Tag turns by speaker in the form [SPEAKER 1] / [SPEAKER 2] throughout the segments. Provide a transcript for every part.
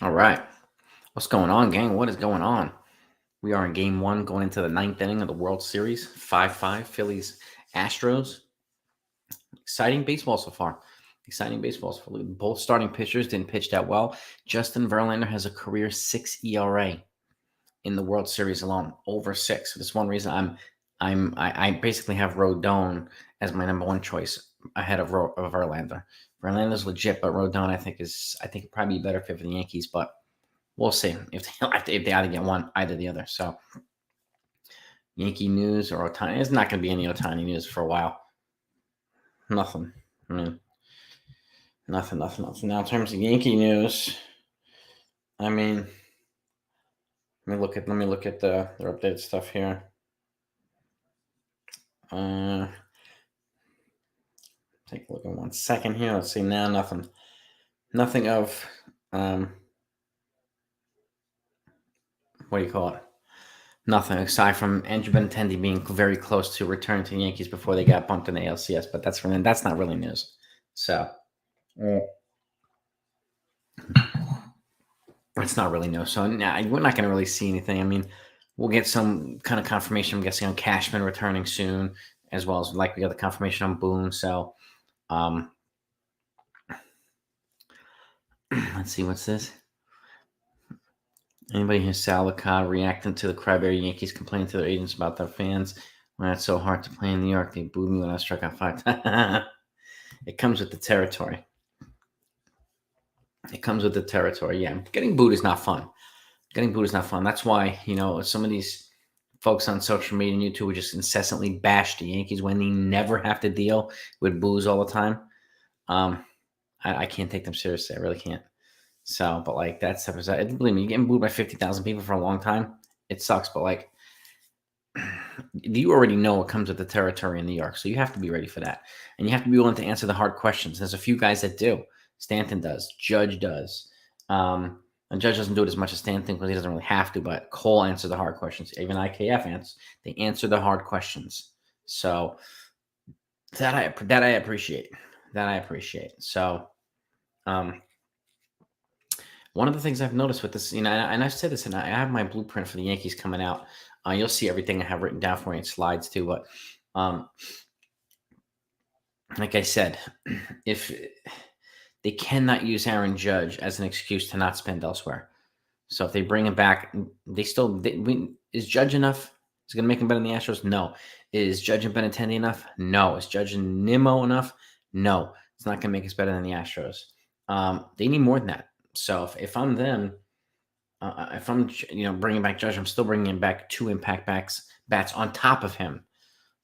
[SPEAKER 1] All right. What's going on, gang? What is going on? We are in game one, going into the ninth inning of the World Series. 5-5, Phillies, Astros. Exciting baseball so far. Exciting baseball so far. Both starting pitchers didn't pitch that well. Justin Verlander has a career 6 ERA in the World Series alone, over 6. That's one reason I basically have Rodon as my number one choice ahead of Verlander. Verlander's legit, but Rodon I think probably be better fit for the Yankees, but we'll see if they either get one, either the other. So Yankee news or Otani. There's not going to be any Otani news for a while. Nothing. I mean, nothing. Now, in terms of Yankee news, I mean, let me look at their updated stuff here. Take a look in 1 second here. Let's see now. Nothing of what do you call it? Nothing aside from Andrew Benintendi being very close to returning to the Yankees before they got bumped in the ALCS, but that's not really news. So it's not really news. So nah, we're not going to really see anything. I mean, we'll get some kind of confirmation, I'm guessing, on Cashman returning soon, as well as like we got the confirmation on Boone. So let's see, what's this? Anybody hear Sal Licata reacting to the Cryberry Yankees complaining to their agents about their fans when it's so hard to play in New York? They booed me when I struck out 5. It comes with the territory. Yeah, getting booed is not fun. That's why, some of these folks on social media and YouTube would just incessantly bash the Yankees when they never have to deal with boos all the time. I can't take them seriously. I really can't. So, but like that stuff is, believe me, getting booed by 50,000 people for a long time, it sucks. But like, you already know what comes with the territory in New York, so you have to be ready for that, and you have to be willing to answer the hard questions. There's a few guys that do. Stanton does. Judge does. And Judge doesn't do it as much as Stanton because he doesn't really have to. But Cole answers the hard questions. Even IKF answers. They answer the hard questions. So that I appreciate. So, one of the things I've noticed with this, and I've said this, and I have my blueprint for the Yankees coming out. You'll see everything I have written down for you in slides too. But like I said, if they cannot use Aaron Judge as an excuse to not spend elsewhere. So if they bring him back, is Judge enough? Is it going to make him better than the Astros? No. Is Judge and Benintendi enough? No. Is Judge and Nimmo enough? No. It's not going to make us better than the Astros. They need more than that. So if I'm them, if I'm bringing back Judge, I'm still bringing back 2 impact bats on top of him.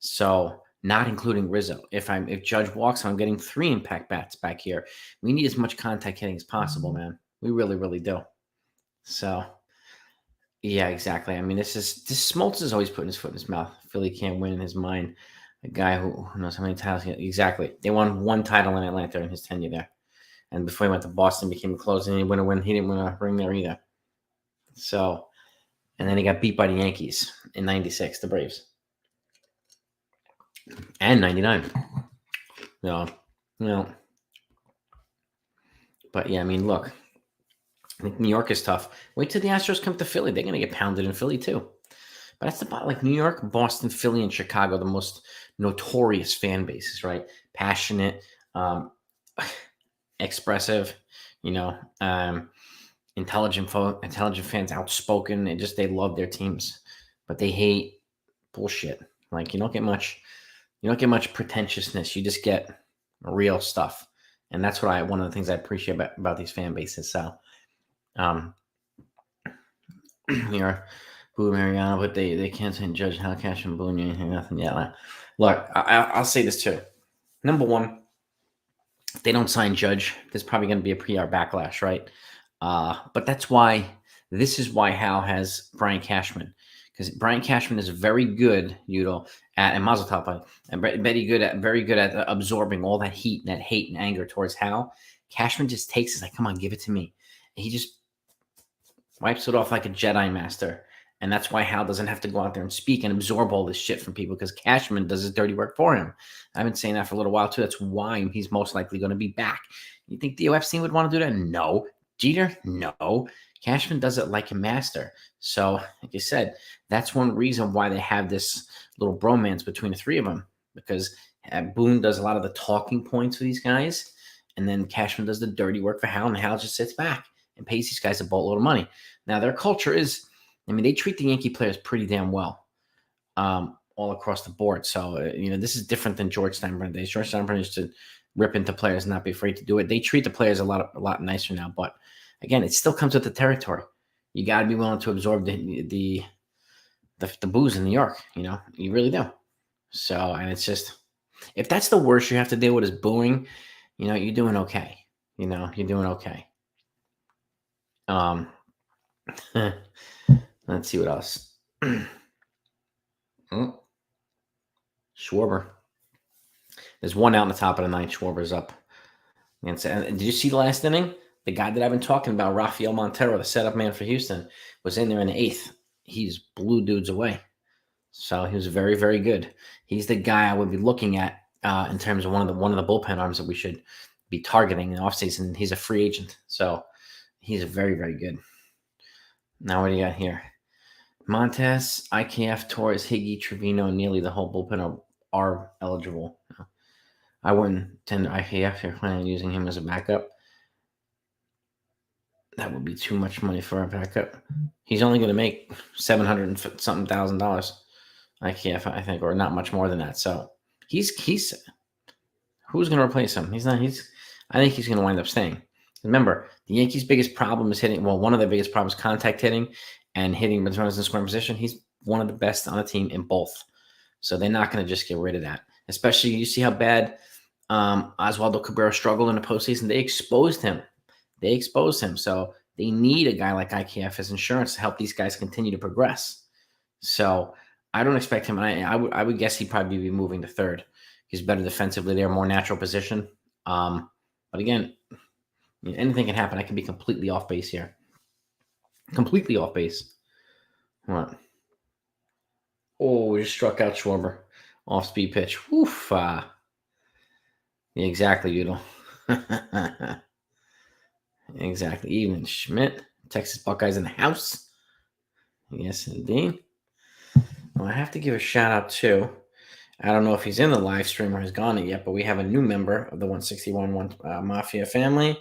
[SPEAKER 1] So not including Rizzo. If Judge walks, I'm getting 3 impact bats back here. We need as much contact hitting as possible, man. We really, really do. So yeah, exactly. I mean, this Smoltz is always putting his foot in his mouth. Philly can't win in his mind. A guy who knows how many titles. Exactly. They won 1 title in Atlanta in his tenure there. And before he went to Boston, became a closer, and he didn't win a ring there either. So, and then he got beat by the Yankees in '96, the Braves, and '99. But yeah, I mean, look, I think New York is tough. Wait till the Astros come to Philly; they're gonna get pounded in Philly too. But that's about like New York, Boston, Philly, and Chicago, the most notorious fan bases, right? Passionate, expressive, intelligent fans, outspoken. They love their teams, but they hate bullshit. Like you don't get much pretentiousness. You just get real stuff, and that's one of the things I appreciate about these fan bases. So, Boo Mariano, but they can't say Judge Hal Cash and Boone anything, nothing yet. Look, I'll say this too. Number one, if they don't sign Judge, there's probably going to be a PR backlash, right? But this is why Hal has Brian Cashman, because Brian Cashman is very good, and Mazel Tov, and very good at absorbing all that heat, that hate and anger towards Hal. Cashman just takes it like, come on, give it to me. And he just wipes it off like a Jedi master. And that's why Hal doesn't have to go out there and speak and absorb all this shit from people, because Cashman does his dirty work for him. I've been saying that for a little while too. That's why he's most likely going to be back. You think the Epstein would want to do that? No. Jeter? No. Cashman does it like a master. So, like I said, that's one reason why they have this little bromance between the three of them, because Boone does a lot of the talking points for these guys, and then Cashman does the dirty work for Hal, and Hal just sits back and pays these guys a boatload of money. Now, their culture is, I mean, they treat the Yankee players pretty damn well, all across the board. So, this is different than George Steinbrenner days. George Steinbrenner used to rip into players and not be afraid to do it. They treat the players a lot nicer now, but again, it still comes with the territory. You got to be willing to absorb the booze in New York. You really do. So, and it's just, if that's the worst you have to deal with is booing, you're doing okay. You're doing okay. Let's see what else. Schwarber. There's one out in the top of the ninth. Schwarber's up. And did you see the last inning? The guy that I've been talking about, Rafael Montero, the setup man for Houston, was in there in the eighth. He's blew dudes away. So he was very, very good. He's the guy I would be looking at in terms of one of the bullpen arms that we should be targeting in the offseason. He's a free agent. So he's very, very good. Now what do you got here? Montes, IKF, Torres, Higgy, Trevino, Neely, the whole bullpen are eligible. I wouldn't tender IKF if you're planning on using him as a backup. That would be too much money for a backup. He's only going to make $700,000 IKF, I think, or not much more than that. So he's who's going to replace him? I think he's going to wind up staying. Remember, the Yankees' biggest problem is hitting. Well, one of their biggest problems is contact hitting and hitting with runners in scoring position. He's one of the best on the team in both. So they're not going to just get rid of that. Especially, you see how bad Oswaldo Cabrera struggled in the postseason. They exposed him. So they need a guy like IKF as insurance to help these guys continue to progress. So I don't expect him. And I would guess he'd probably be moving to third. He's better defensively there, more natural position. But again, anything can happen. I can be completely off base here. Completely off base. What? Oh, we just struck out Schwarber. Off speed pitch. Oof. Yeah, exactly, Udall. Exactly. Evening, Schmidt. Texas Buckeyes in the house. Yes, indeed. Well, I have to give a shout out too. I don't know if he's in the live stream or has gone it yet, but we have a new member of the 161 Mafia family,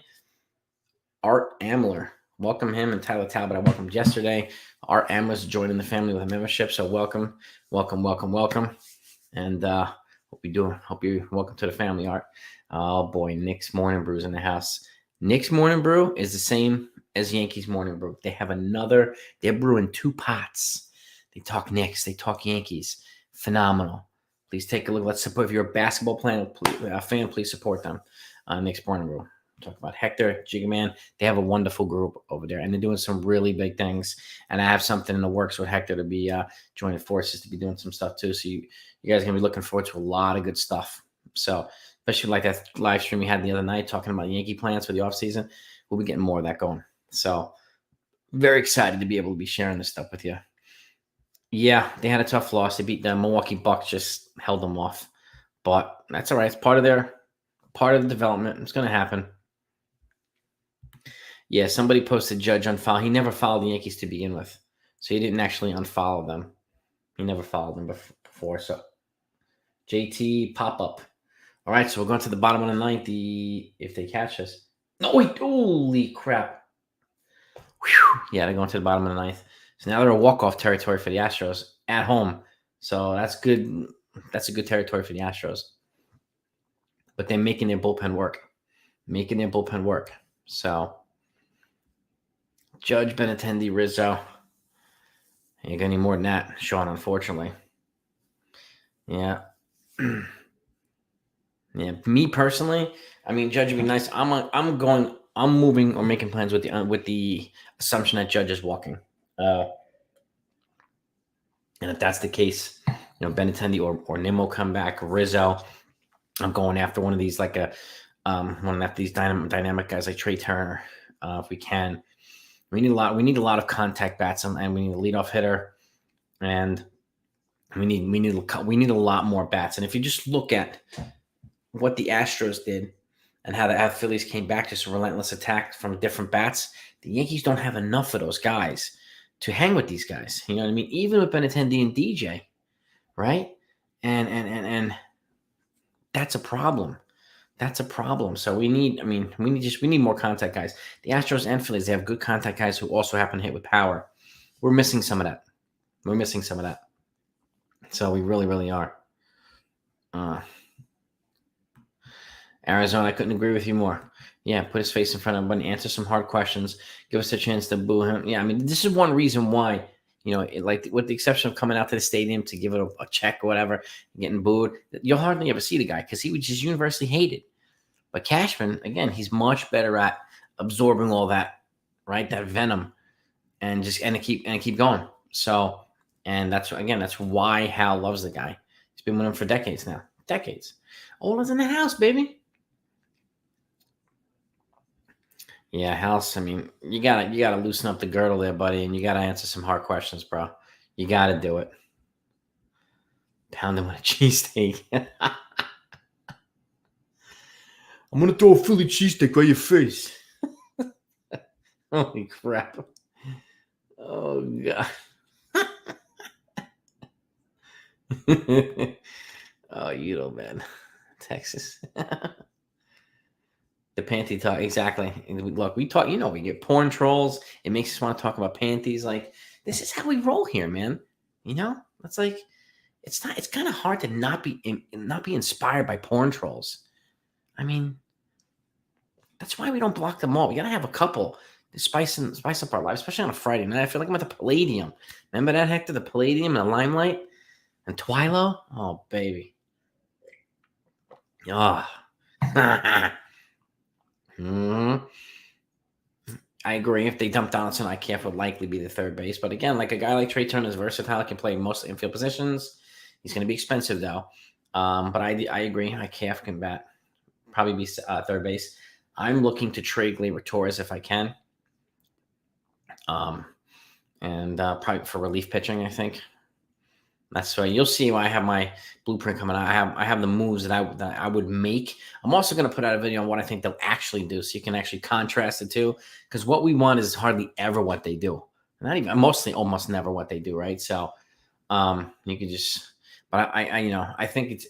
[SPEAKER 1] Art Amler. Welcome him and Tyler Talbot. I welcomed yesterday. Art Amler's joining the family with a membership, so welcome. And hope you're welcome to the family, Art. Oh boy, Nick's Morning Brew's in the house. Nick's Morning Brew is the same as Yankees Morning Brew. They have they're brewing two pots. They talk Knicks, they talk Yankees. Phenomenal. Please take a look. Let's support. If you're a basketball fan, please support them. Nick's Morning Brew. Talk about Hector, Jigga They have a wonderful group over there, and they're doing some really big things. And I have something in the works with Hector to be joining forces to be doing some stuff too. So you guys are going to be looking forward to a lot of good stuff. So especially like that live stream we had the other night talking about Yankee plans for the offseason. We'll be getting more of that going. So very excited to be able to be sharing this stuff with you. Yeah, they had a tough loss. They beat the Milwaukee Bucks, just held them off. But that's all right. It's part of the development. It's going to happen. Yeah, somebody posted Judge unfollow. He never followed the Yankees to begin with. So he didn't actually unfollow them. He never followed them before. So JT pop-up. All right, so we're going to the bottom of the ninth. If they catch us. No, wait. Holy crap. Whew. Yeah, they're going to the bottom of the ninth. So now they're a walk-off territory for the Astros at home. So that's good. That's a good territory for the Astros. But they're making their bullpen work. So Judge, Benintendi, Rizzo. Ain't got any more than that, Sean, unfortunately. Yeah. Yeah. Me personally, I mean, Judge would be nice. I'm moving or making plans with the assumption that Judge is walking. And if that's the case, Benintendi or Nimmo come back, Rizzo. I'm going after one of these one of these dynamic guys like Trey Turner, if we can. We need a lot of contact bats, and we need a leadoff hitter, and we need a lot more bats. And if you just look at what the Astros did and how the Phillies came back, just a relentless attack from different bats. The Yankees don't have enough of those guys to hang with these guys. You know what I mean? Even with Benintendi and DJ, right? And that's a problem. That's a problem. So we need, we need more contact guys. The Astros and Phillies, they have good contact guys who also happen to hit with power. We're missing some of that. So we really, really are. Arizona, I couldn't agree with you more. Yeah, put his face in front of everybody, answer some hard questions, give us a chance to boo him. Yeah, this is one reason why, like with the exception of coming out to the stadium to give it a check or whatever, getting booed, you'll hardly ever see the guy because he was just universally hated. But Cashman, again, he's much better at absorbing all that, right? That venom, and keep going. So, and that's why Hal loves the guy. He's been with him for decades now. Decades. Oldest in the house, baby. Yeah, House. You gotta loosen up the girdle there, buddy, and you gotta answer some hard questions, bro. You gotta do it. Pound him with a cheesesteak. I'm gonna throw a Philly cheesesteak on your face. Holy crap! Oh god. Oh, man, Texas. The panty talk, exactly. Look, we talk. We get porn trolls. It makes us want to talk about panties. Like, this is how we roll here, man. It's like it's not. It's kind of hard to not be inspired by porn trolls. That's why we don't block them all. We gotta have a couple to spice up our lives, especially on a Friday night. I feel like I'm at the Palladium. Remember that, Hector? The Palladium and the Limelight and Twilo. Oh, baby. Oh. I agree. If they dump Donaldson, IKF would likely be the third base. But again, like a guy like Trey Turner is versatile, can play most infield positions. He's going to be expensive though. But I agree. IKF can probably be third base. I'm looking to trade Gleyber Torres if I can. And probably for relief pitching, I think. That's why you'll see why I have my blueprint coming out. I have the moves that I would make. I'm also going to put out a video on what I think they'll actually do, so you can actually contrast the two. Because what we want is hardly ever what they do. Not even mostly, almost never what they do, right? So, you can just. But I think it's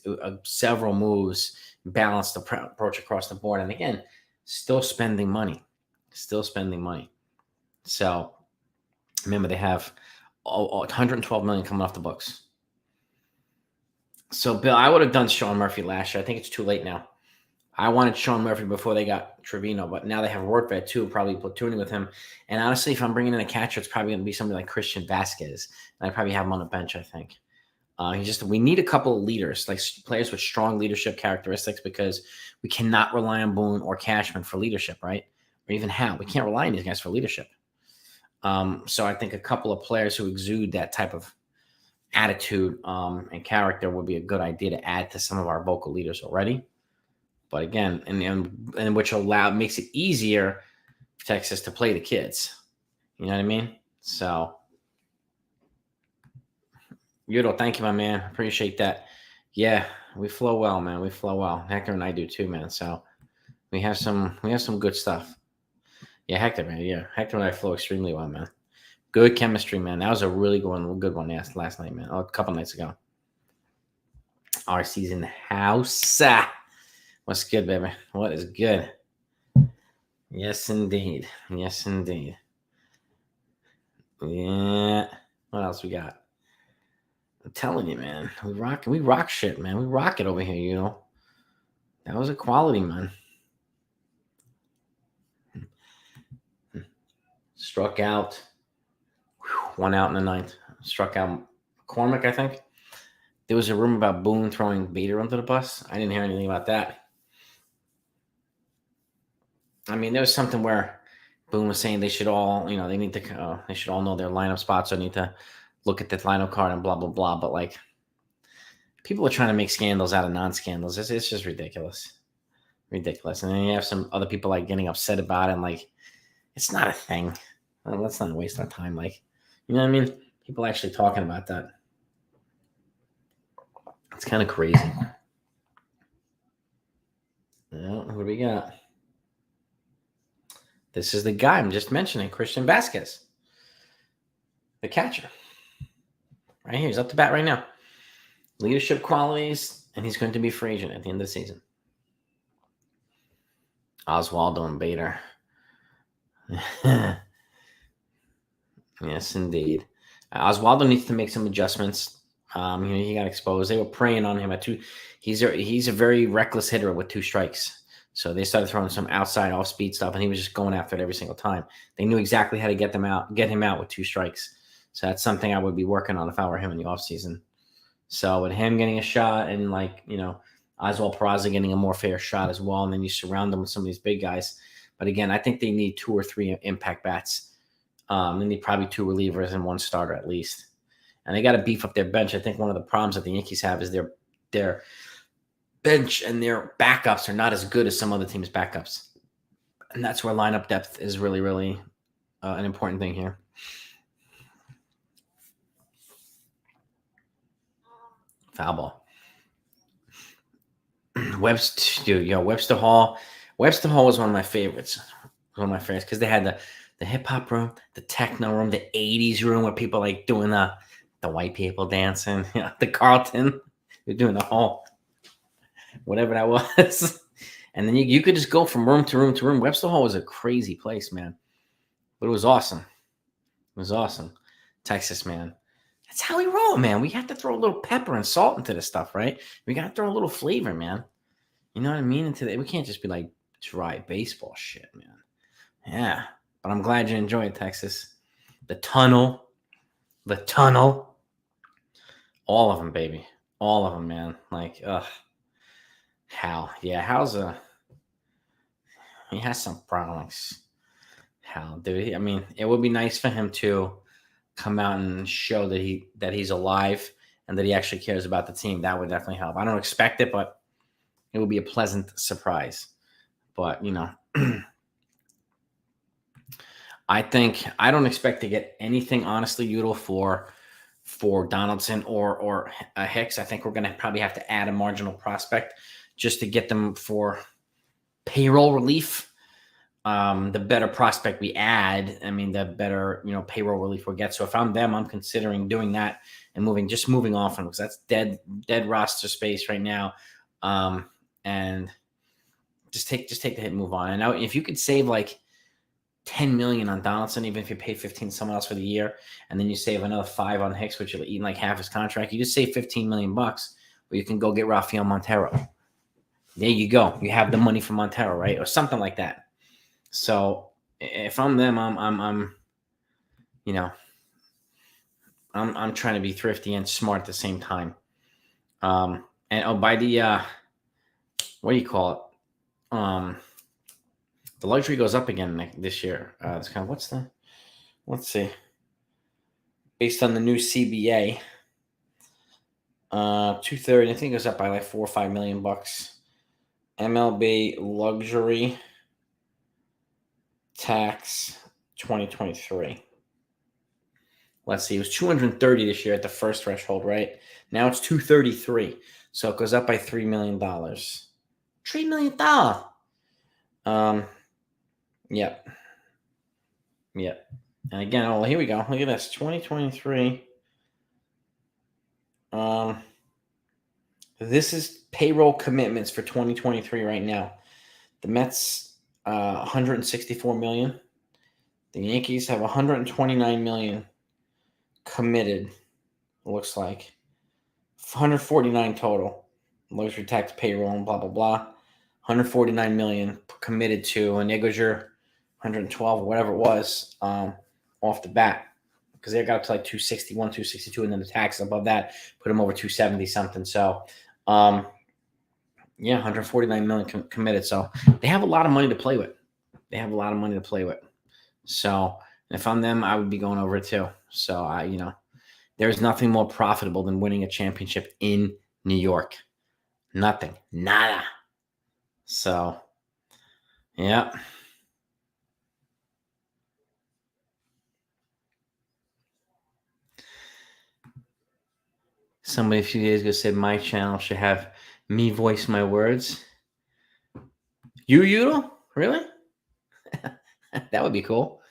[SPEAKER 1] several moves, balanced approach across the board, and again, still spending money. So, remember they have 112 million coming off the books. So, Bill, I would have done Sean Murphy last year. I think it's too late now. I wanted Sean Murphy before they got Trevino, but now they have Rortvedt too, probably platooning with him. And honestly, if I'm bringing in a catcher, it's probably going to be somebody like Christian Vasquez. And I probably have him on the bench, I think. We need a couple of leaders, like players with strong leadership characteristics, because we cannot rely on Boone or Cashman for leadership, right? Or even Hal. We can't rely on these guys for leadership. So I think a couple of players who exude that type of attitude and character would be a good idea to add to some of our vocal leaders already. But again, and which makes it easier for Texas to play the kids. You know what I mean? So, Yudo, thank you, my man. Appreciate that. Yeah, we flow well, man. We flow well. Hector and I do too, man. So we have some good stuff. Yeah, Hector, man. Yeah, Hector and I flow extremely well, man. Good chemistry, man. That was a really good one last night, man. A couple nights ago. RC's in the house. What's good, baby? What is good? Yes, indeed. Yeah. What else we got? I'm telling you, man. We rock shit, man. We rock it over here, That was a quality, man. Struck out. 1 out in the ninth. Struck out McCormick, I think. There was a rumor about Boone throwing Bader under the bus. I didn't hear anything about that. There was something where Boone was saying they should all, they should all know their lineup spots. So need to look at the lineup card and blah, blah, blah. But like, people are trying to make scandals out of non-scandals. It's just ridiculous. And then you have some other people like getting upset about it. And like, it's not a thing. Let's not waste our time. Like, you know what I mean? People actually talking about that. It's kind of crazy. Well, who do we got? This is the guy I'm just mentioning, Christian Vasquez, the catcher. Right here. He's up to bat right now. Leadership qualities, and he's going to be free agent at the end of the season. Oswaldo and Bader. Yes, indeed. Oswaldo needs to make some adjustments. He got exposed. They were preying on him at two. He's a very reckless hitter with 2 strikes. So they started throwing some outside off speed stuff, and he was just going after it every single time. They knew exactly how to get him out with 2 strikes. So that's something I would be working on if I were him in the offseason. So with him getting a shot and Oswald Peraza getting a more fair shot as well, and then you surround them with some of these big guys. But again, I think they need 2 or 3 impact bats. They need probably 2 relievers and 1 starter at least. And they got to beef up their bench. I think one of the problems that the Yankees have is their bench and their backups are not as good as some other teams' backups. And that's where lineup depth is really, really an important thing here. Foul ball. Webster Hall. Webster Hall was one of my favorites. Because they had the hip hop room, the techno room, the 80s room where people like doing the white people dancing, the Carlton. They're doing the whole whatever that was. And then you could just go from room to room to room. Webster Hall was a crazy place, man. But it was awesome. It was awesome. Texas, man. That's how we roll, man. We have to throw a little pepper and salt into this stuff, right? We got to throw a little flavor, man. You know what I mean? We can't just be like dry baseball shit, man. Yeah. But I'm glad you enjoyed Texas. The tunnel. All of them, baby. All of them, man. Like, ugh. Hal. Yeah, he has some problems. Hal, dude. I mean, it would be nice for him to come out and show that he's alive and that he actually cares about the team. That would definitely help. I don't expect it, but it would be a pleasant surprise. But, I don't expect to get anything honestly, Udall, for Donaldson or Hicks. I think we're going to probably have to add a marginal prospect just to get them for payroll relief. The better prospect we add, the better payroll relief we'll get. So if I'm them, I'm considering doing that and moving off them because that's dead roster space right now. And just take the hit and move on. And now if you could save like $10 million on Donaldson, even if you pay 15 to someone else for the year, and then you save another 5 on Hicks, which you'll eat like half his contract, you just save $15 million bucks, or you can go get Rafael Montero. There you go. You have the money for Montero, right? Or something like that. So if I'm them, I'm trying to be thrifty and smart at the same time. And by the what do you call it? The luxury goes up again this year. It's kind of let's see. Based on the new CBA, 230. I think it goes up by like $4 or $5 million bucks. MLB luxury tax 2023. Let's see. It was 230 this year at the first threshold, right? Now it's 233. So it goes up by $3 million. $3 million. Yep. And again, here we go. Look at this. 2023. This is payroll commitments for 2023 right now. The Mets, 164 million. The Yankees have 129 million committed. It looks like 149 total. Luxury tax, payroll, and blah blah blah. 149 million committed to, and there goes your 112 or whatever it was off the bat, because they got up to like 261, 262, and then the tax above that put them over 270 something. So, 149 million committed. So they have a lot of money to play with. So if I'm them, I would be going over it too. So there's nothing more profitable than winning a championship in New York. Nothing, nada. So, yeah. Somebody a few days ago said my channel should have me voice my words. You really? That would be cool.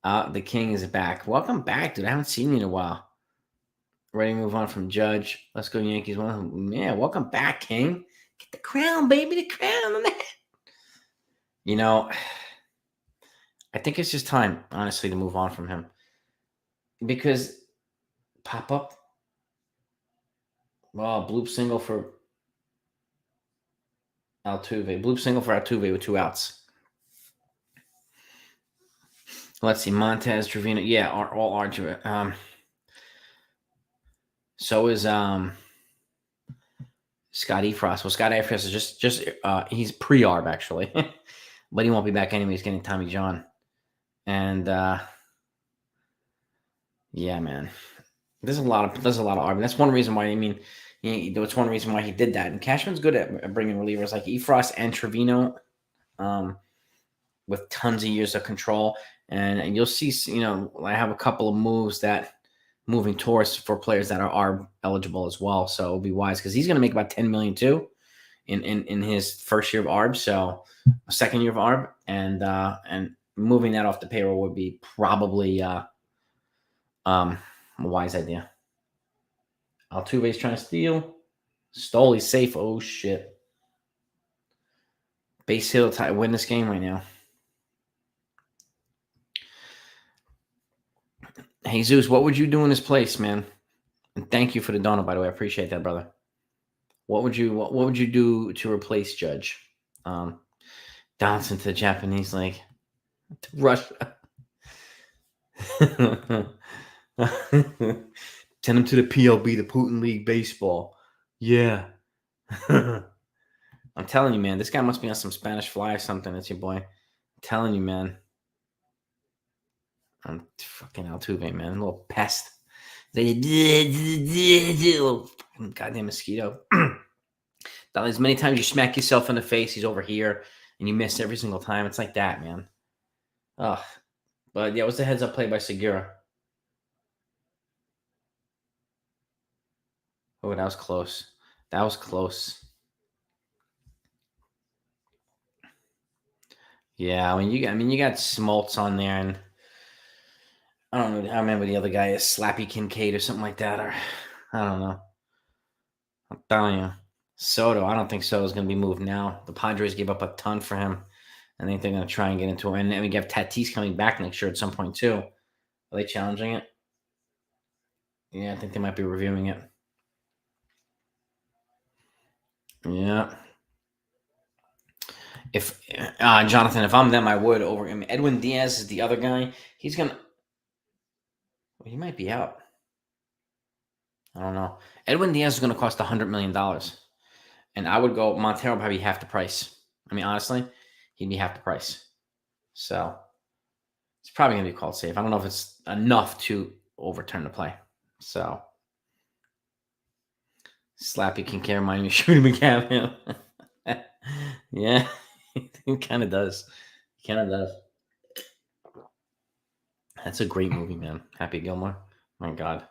[SPEAKER 1] The King is back. Welcome back, dude. I haven't seen you in a while. Ready to move on from Judge. Let's go Yankees. Yeah, welcome back, King. Get the crown, baby. The crown on the head. You know, I think it's just time, honestly, to move on from him because pop up. Well, bloop single for Altuve. Bloop single for Altuve with 2 outs. Let's see. Montez, Trevino. Yeah, all Archer. So is Scotty Frost. Well, Scotty Frost is just he's pre-arb actually, but he won't be back anyway. He's getting Tommy John, and yeah, man, there's a lot of arb. That's one reason why. I mean, it's one reason why he did that. And Cashman's good at bringing relievers like Frost and Trevino, with tons of years of control. And you'll see, I have a couple of moves that moving towards for players that are arb eligible as well. So it'll be wise because he's going to make about $10 million too in his first year of arb. So a second year of arb, and moving that off the payroll would be probably a wise idea. Altuve's trying to steal. Stole. He's safe. Oh shit. Base hit will win this game right now. Jesus, what would you do in his place, man? And thank you for the donut, by the way. I appreciate that, brother. What would you do to replace Judge? Donaldson to the Japanese League, to Russia. Send him to the PLB, the Putin League Baseball. Yeah. I'm telling you, man, this guy must be on some Spanish Fly or something. That's your boy. I'm telling you, man. I'm fucking Altuve, man. A little pest. Goddamn mosquito. As many times you smack yourself in the face, he's over here, and you miss every single time. It's like that, man. Ugh. But yeah, it was the heads-up play by Segura. Oh, that was close. That was close. Yeah, I mean, you got Smoltz on there, and I don't know. I remember the other guy is Slappy Kincaid or something like that, or I don't know. I'm telling you, Soto. I don't think Soto's going to be moved now. The Padres gave up a ton for him. I think they're going to try and get into it. And then we have Tatis coming back next year at some point too. Are they challenging it? Yeah, I think they might be reviewing it. Yeah. If Jonathan, if I'm them, I would over. I mean, Edwin Diaz is the other guy. He's gonna. He might be out. I don't know. Edwin Diaz is going to cost $100 million, and I would go Montero probably half the price. I mean, honestly, he'd be half the price. So it's probably going to be called safe. I don't know if it's enough to overturn the play. So Slappy can care remind me shoot him again. Yeah, he kind of does. He kind of does. That's a great movie, man. Happy Gilmore. My God.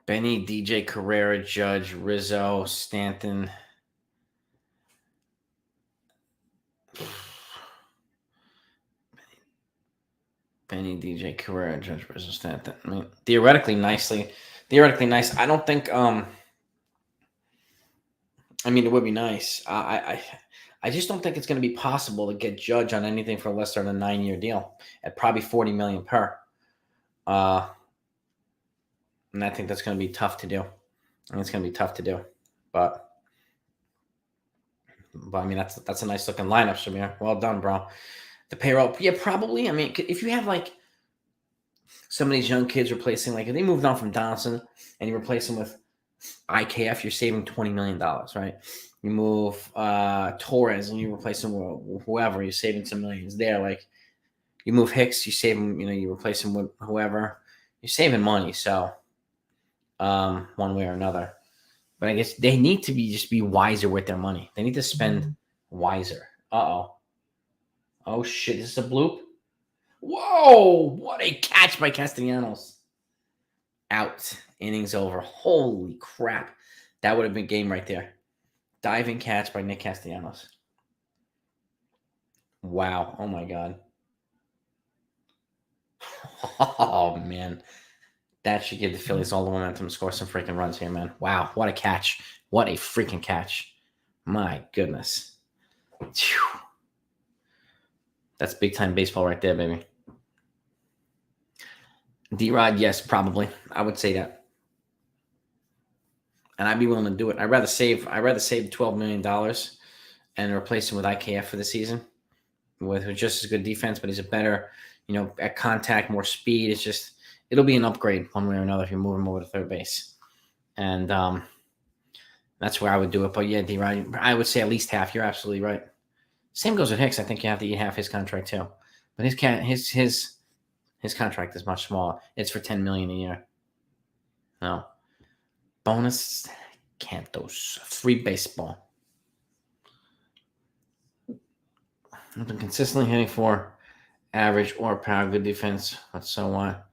[SPEAKER 1] Benny, DJ Carrera, Judge, Rizzo, Stanton. Benny, DJ Carrera, Judge, Rizzo, Stanton. I mean, theoretically nice. I don't think. I mean, it would be nice. I just don't think it's going to be possible to get Judge on anything for less than a 9-year deal at probably $40 million per. And I think that's going to be tough to do. But I mean, that's a nice looking lineup, Shamir. Well done, bro. The payroll, yeah, probably. I mean, if you have like some of these young kids replacing, like if they moved on from Donaldson and you replace them with IKF, you're saving $20 million, right? You move Torres and you replace him with whoever, you're saving some millions there. Like you move Hicks, you save him, you replace him with whoever, you're saving money. So one way or another. But I guess they need to just be wiser with their money. They need to spend wiser. Oh shit, is this a bloop? Whoa, what a catch by Castellanos. Out. Innings over. Holy crap. That would have been game right there. Diving catch by Nick Castellanos. Wow. Oh, my God. Oh, man. That should give the Phillies all the momentum to score some freaking runs here, man. Wow. What a catch. What a freaking catch. My goodness. Phew. That's big-time baseball right there, baby. D-Rod, yes, probably. I would say that. And I'd be willing to do it. I'd rather save $12 million and replace him with IKF for the season with just as good defense, but he's a better, at contact, more speed. It's just, it'll be an upgrade one way or another if you move him over to third base. And that's where I would do it. But yeah, D-Rod, I would say at least half. You're absolutely right. Same goes with Hicks. I think you have to eat half his contract too. But his contract is much smaller. It's for $10 million a year. No. Bonus Cantos. Free baseball. I've been consistently hitting for average or power, good defense, but so what?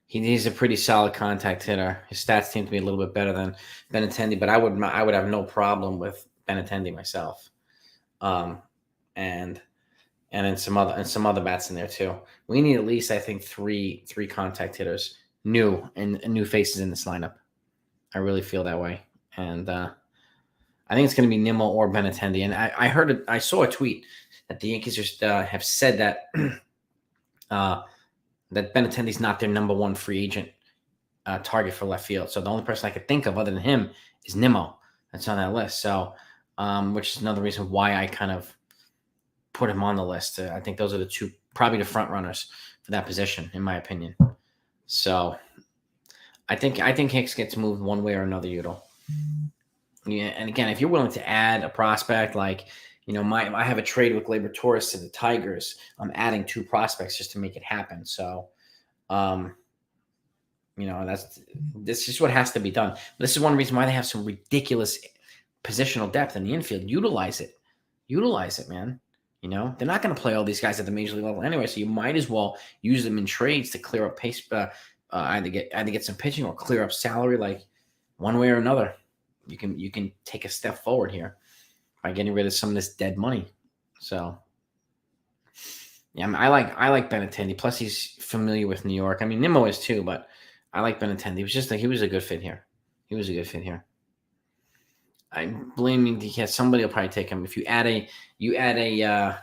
[SPEAKER 1] He's a pretty solid contact hitter. His stats seem to be a little bit better than Benintendi, but I would have no problem with Benintendi myself. And then some other bats in there too. We need at least, I think, three contact hitters, new faces in this lineup. I really feel that way, and I think it's going to be Nimmo or Benintendi. And I saw a tweet that the Yankees just have said that that Benintendi's not their number one free agent target for left field. So the only person I could think of other than him is Nimmo. That's on that list. So, which is another reason why I kind of put him on the list. I think those are the two, probably the front runners for that position, in my opinion. So, I think Hicks gets moved one way or another, Udall. Yeah, and again, if you're willing to add a prospect like, I have a trade with Gleyber Torres to the Tigers. I'm adding 2 prospects just to make it happen. So, this is what has to be done. This is one reason why they have some ridiculous positional depth in the infield. Utilize it, man. They're not going to play all these guys at the major league level anyway, so you might as well use them in trades to clear up pace. Either get some pitching or clear up salary. Like one way or another, you can take a step forward here by getting rid of some of this dead money. So, yeah, I like Benintendi. Plus, he's familiar with New York. I mean, Nimmo is too, but I like Benintendi. He was a good fit here. I'm blaming somebody will probably take him. If you add a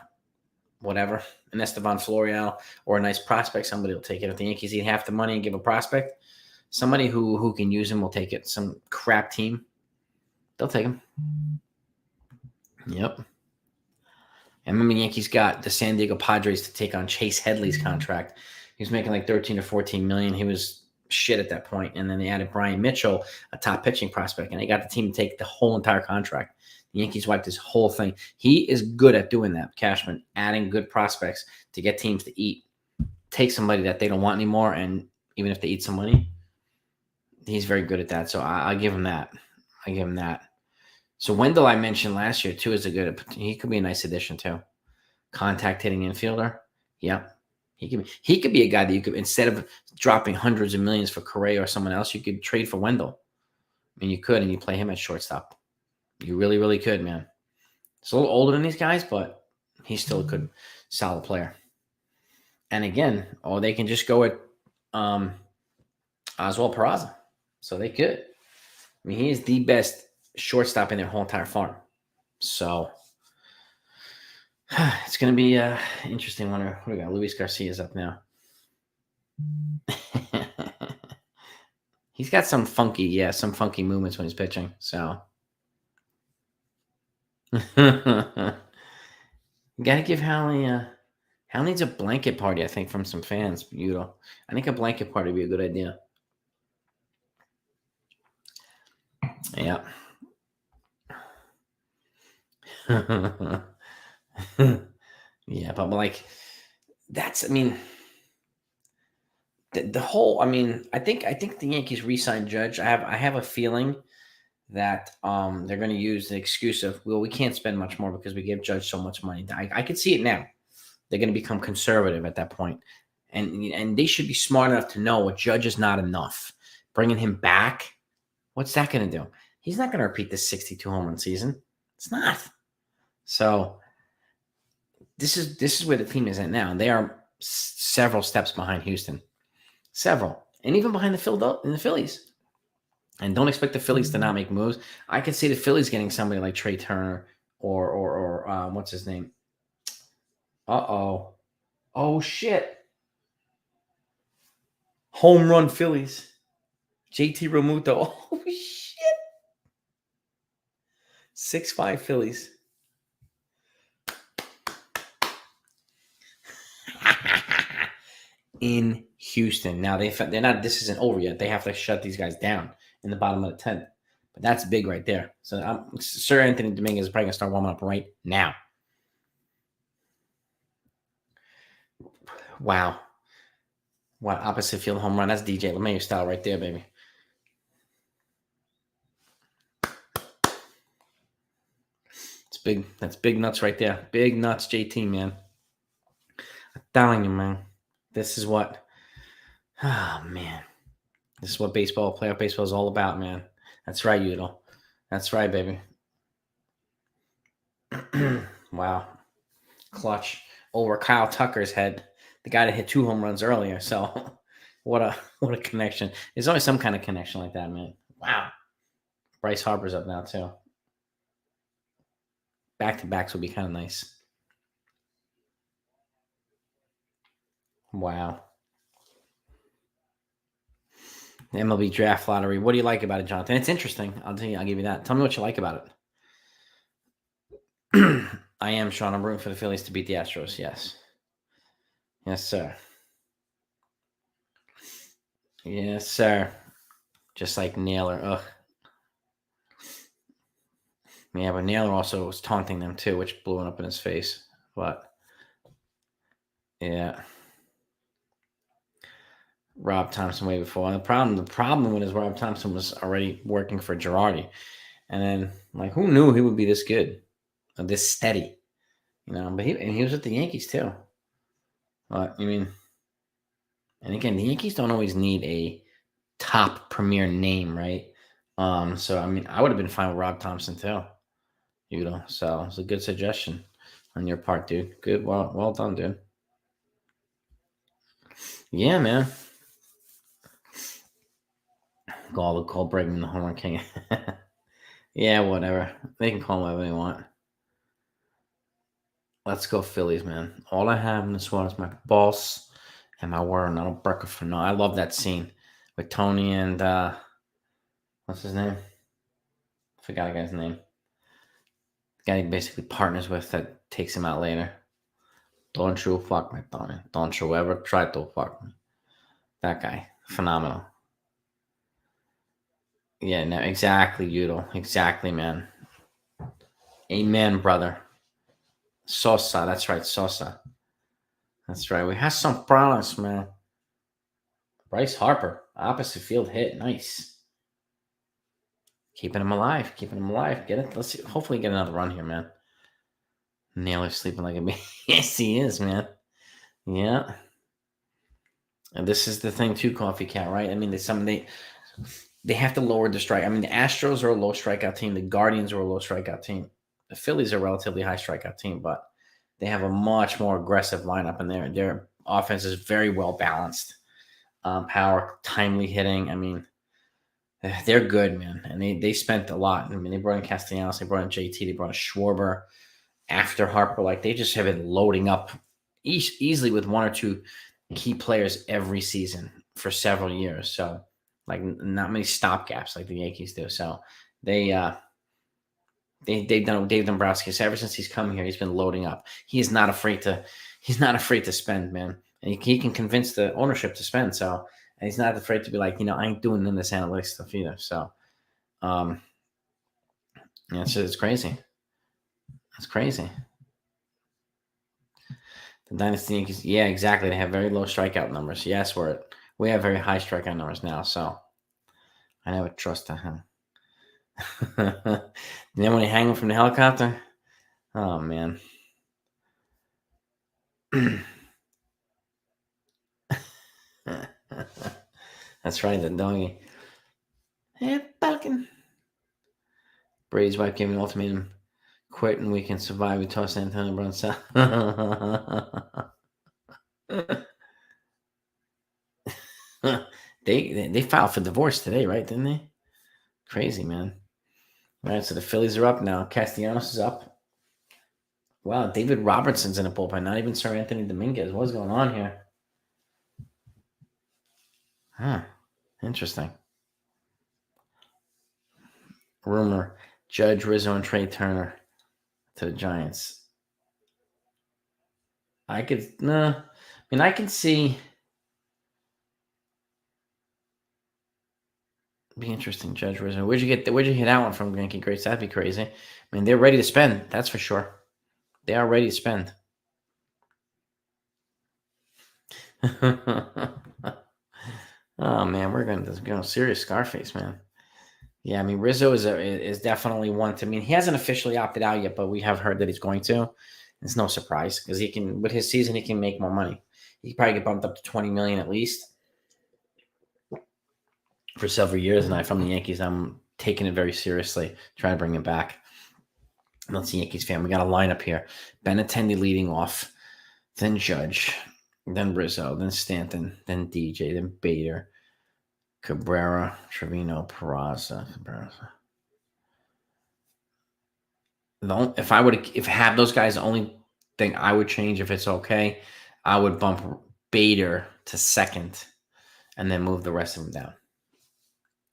[SPEAKER 1] whatever, an Esteban Florial or a nice prospect, somebody will take it. If the Yankees need half the money and give a prospect, somebody who can use him will take it. Some crap team, they'll take him. Yep. I remember the Yankees got the San Diego Padres to take on Chase Headley's contract. He was making like 13 or 14 million. He was shit at that point. And then they added Brian Mitchell, a top pitching prospect, and they got the team to take the whole entire contract. The Yankees wiped his whole thing. He is good at doing that, Cashman, adding good prospects to get teams to eat. Take somebody that they don't want anymore, and even if they eat some money, he's very good at that. So I'll give him that. So Wendell, I mentioned last year too, he could be a nice addition too. Contact hitting infielder. Yeah. He could be a guy that you could, instead of dropping hundreds of millions for Correa or someone else, you could trade for Wendell. I mean, you could, and you play him at shortstop. You really, really could, man. He's a little older than these guys, but he's still a good, solid player. And again, they can just go at Oswald Peraza. So they could. I mean, he is the best shortstop in their whole entire farm. So it's going to be an interesting one. What do we got? Luis Garcia's up now. He's got some funky movements when he's pitching. So you got to give Hal needs a blanket party, I think, from some fans. I think a blanket party would be a good idea. Yeah. Yeah, but like that's, I mean, the whole, I mean, I think the Yankees re-signed Judge. I have a feeling that they're going to use the excuse of, well, we can't spend much more because we give Judge so much money. I could see it now. They're going to become conservative at that point. And they should be smart enough to know what Judge is not enough. Bringing him back, what's that going to do? He's not going to repeat this 62 home run season. It's not. So this is where the team is at now. They are several steps behind Houston, several, and even behind the Phillies. And don't expect the Phillies to not make moves. I could see the Phillies getting somebody like Trey Turner or what's his name? Oh shit! Home run Phillies. JT Realmuto. Oh shit! 6'5" Phillies. In Houston. Now they're not. This isn't over yet. They have to shut these guys down in the bottom of the 10th. But that's big right there. So Sir Anthony Dominguez is probably gonna start warming up right now. Wow. What opposite field home run? That's DJ LeMahieu style right there, baby. It's big. That's big nuts right there. Big nuts, JT, man. I'm telling you, man. This is what. Oh man. This is what playoff baseball is all about, man. That's right, Udall. That's right, baby. Wow. Clutch over Kyle Tucker's head. The guy that hit 2 home runs earlier. So what a connection. There's always some kind of connection like that, man. Wow. Bryce Harper's up now too. Back-to-backs would be kind of nice. Wow. The MLB draft lottery. What do you like about it, Jonathan? It's interesting. I'll give you that. Tell me what you like about it. I am, Sean. I'm rooting for the Phillies to beat the Astros. Yes. Yes, sir. Yes, sir. Just like Naylor. Ugh. Yeah, but Naylor also was taunting them too, which blew it up in his face. But yeah. Rob Thompson way before. And the problem with is Rob Thompson was already working for Girardi. And then like who knew he would be this good? Or this steady. But he was with the Yankees too. But I mean, and again, the Yankees don't always need a top premier name, right? So I mean, I would have been fine with Rob Thompson too. So it's a good suggestion on your part, dude. Good, well done, dude. Yeah, man. Call Bregman the home run king. Yeah, whatever. They can call him whatever they want. Let's go Phillies, man. All I have in this world is my boss and my word. And I don't break it for no. I love that scene with Tony and what's his name? I forgot the guy's name. The guy he basically partners with that takes him out later. Don't you fuck me, Tony. Don't you ever try to fuck me. That guy. Phenomenal. Yeah, no, exactly, Udall. Exactly, man. Amen, brother. Sosa, that's right, Sosa. That's right. We have some problems, man. Bryce Harper, opposite field hit. Nice. Keeping him alive. Get it. Let's see. Hopefully get another run here, man. Naylor's sleeping like a baby. Yes, he is, man. Yeah. And this is the thing too, Coffee Cat, right? I mean, they have to lower the strike. I mean, the Astros are a low strikeout team. The Guardians are a low strikeout team. The Phillies are a relatively high strikeout team, but they have a much more aggressive lineup, and their offense is very well balanced. Power, timely hitting. I mean, they're good, man. And they spent a lot. I mean, they brought in Castellanos, they brought in JT, they brought in Schwarber after Harper. Like, they just have been loading up easily with 1 or 2 key players every season for several years. So, like, not many stopgaps like the Yankees do. So, they've done Dave Dombrowski. So ever since he's come here, he's been loading up. He's not afraid to spend, man. And he can convince the ownership to spend. So, and he's not afraid to be like, I ain't doing none of this analytics stuff either. So, it's crazy. It's crazy. The Dynasty Yankees, yeah, exactly. They have very low strikeout numbers. Yes, we have very high strikeout numbers now. So, I never trust him. And then when he hang him from the helicopter, oh man. That's right, the doggy. Hey, Falcon. Brady's wife gave him an ultimatum. quit and we can survive. We toss Antonio Brown. They filed for divorce today, right? Didn't they? Crazy, man. All right, so the Phillies are up now. Castellanos is up. Wow, David Robertson's in a bullpen. Not even Sir Anthony Dominguez. What's going on here? Huh. Interesting. Rumor: Judge, Rizzo, and Trey Turner to the Giants. I could no. I mean, I can see. Be interesting, Judge Rizzo. Where'd you hear that one from, Yankee Greats? That'd be crazy. I mean, they're ready to spend. That's for sure. They are ready to spend. Oh man, we're going to go serious Scarface, man. Yeah, I mean Rizzo is definitely one to. I mean, he hasn't officially opted out yet, but we have heard that he's going to. It's no surprise because he can, with his season, he can make more money. He can probably get bumped up to 20 million at least for several years. And if I'm the Yankees, I'm taking it very seriously, trying to bring him back. I'm not a Yankees fan. We got a lineup here: Benintendi leading off, then Judge, then Rizzo, then Stanton, then DJ, then Bader, Cabrera, Trevino, Peraza. If I would, if have those guys, the only thing I would change, if it's okay, I would bump Bader to second, and then move the rest of them down,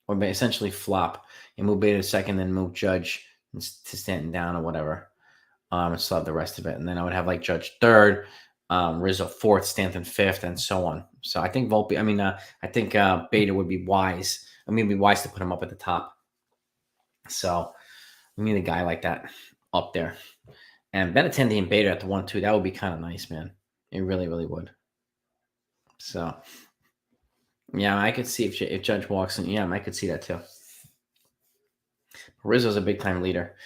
[SPEAKER 1] or essentially flop and move Bader to second, then move Judge to Stanton down or whatever, and still have the rest of it, and then I would have like Judge third, Rizzo fourth, Stanton fifth, and so on. So I think Volpe. I mean, I think Bader would be wise. I mean, it'd be wise to put him up at the top. So we need a guy like that up there. And Benintendi and Bader at the 1-2, that would be kind of nice, man. It really, really would. So, yeah, I could see if Judge walks in. Yeah, I could see that too. Rizzo's a big time leader.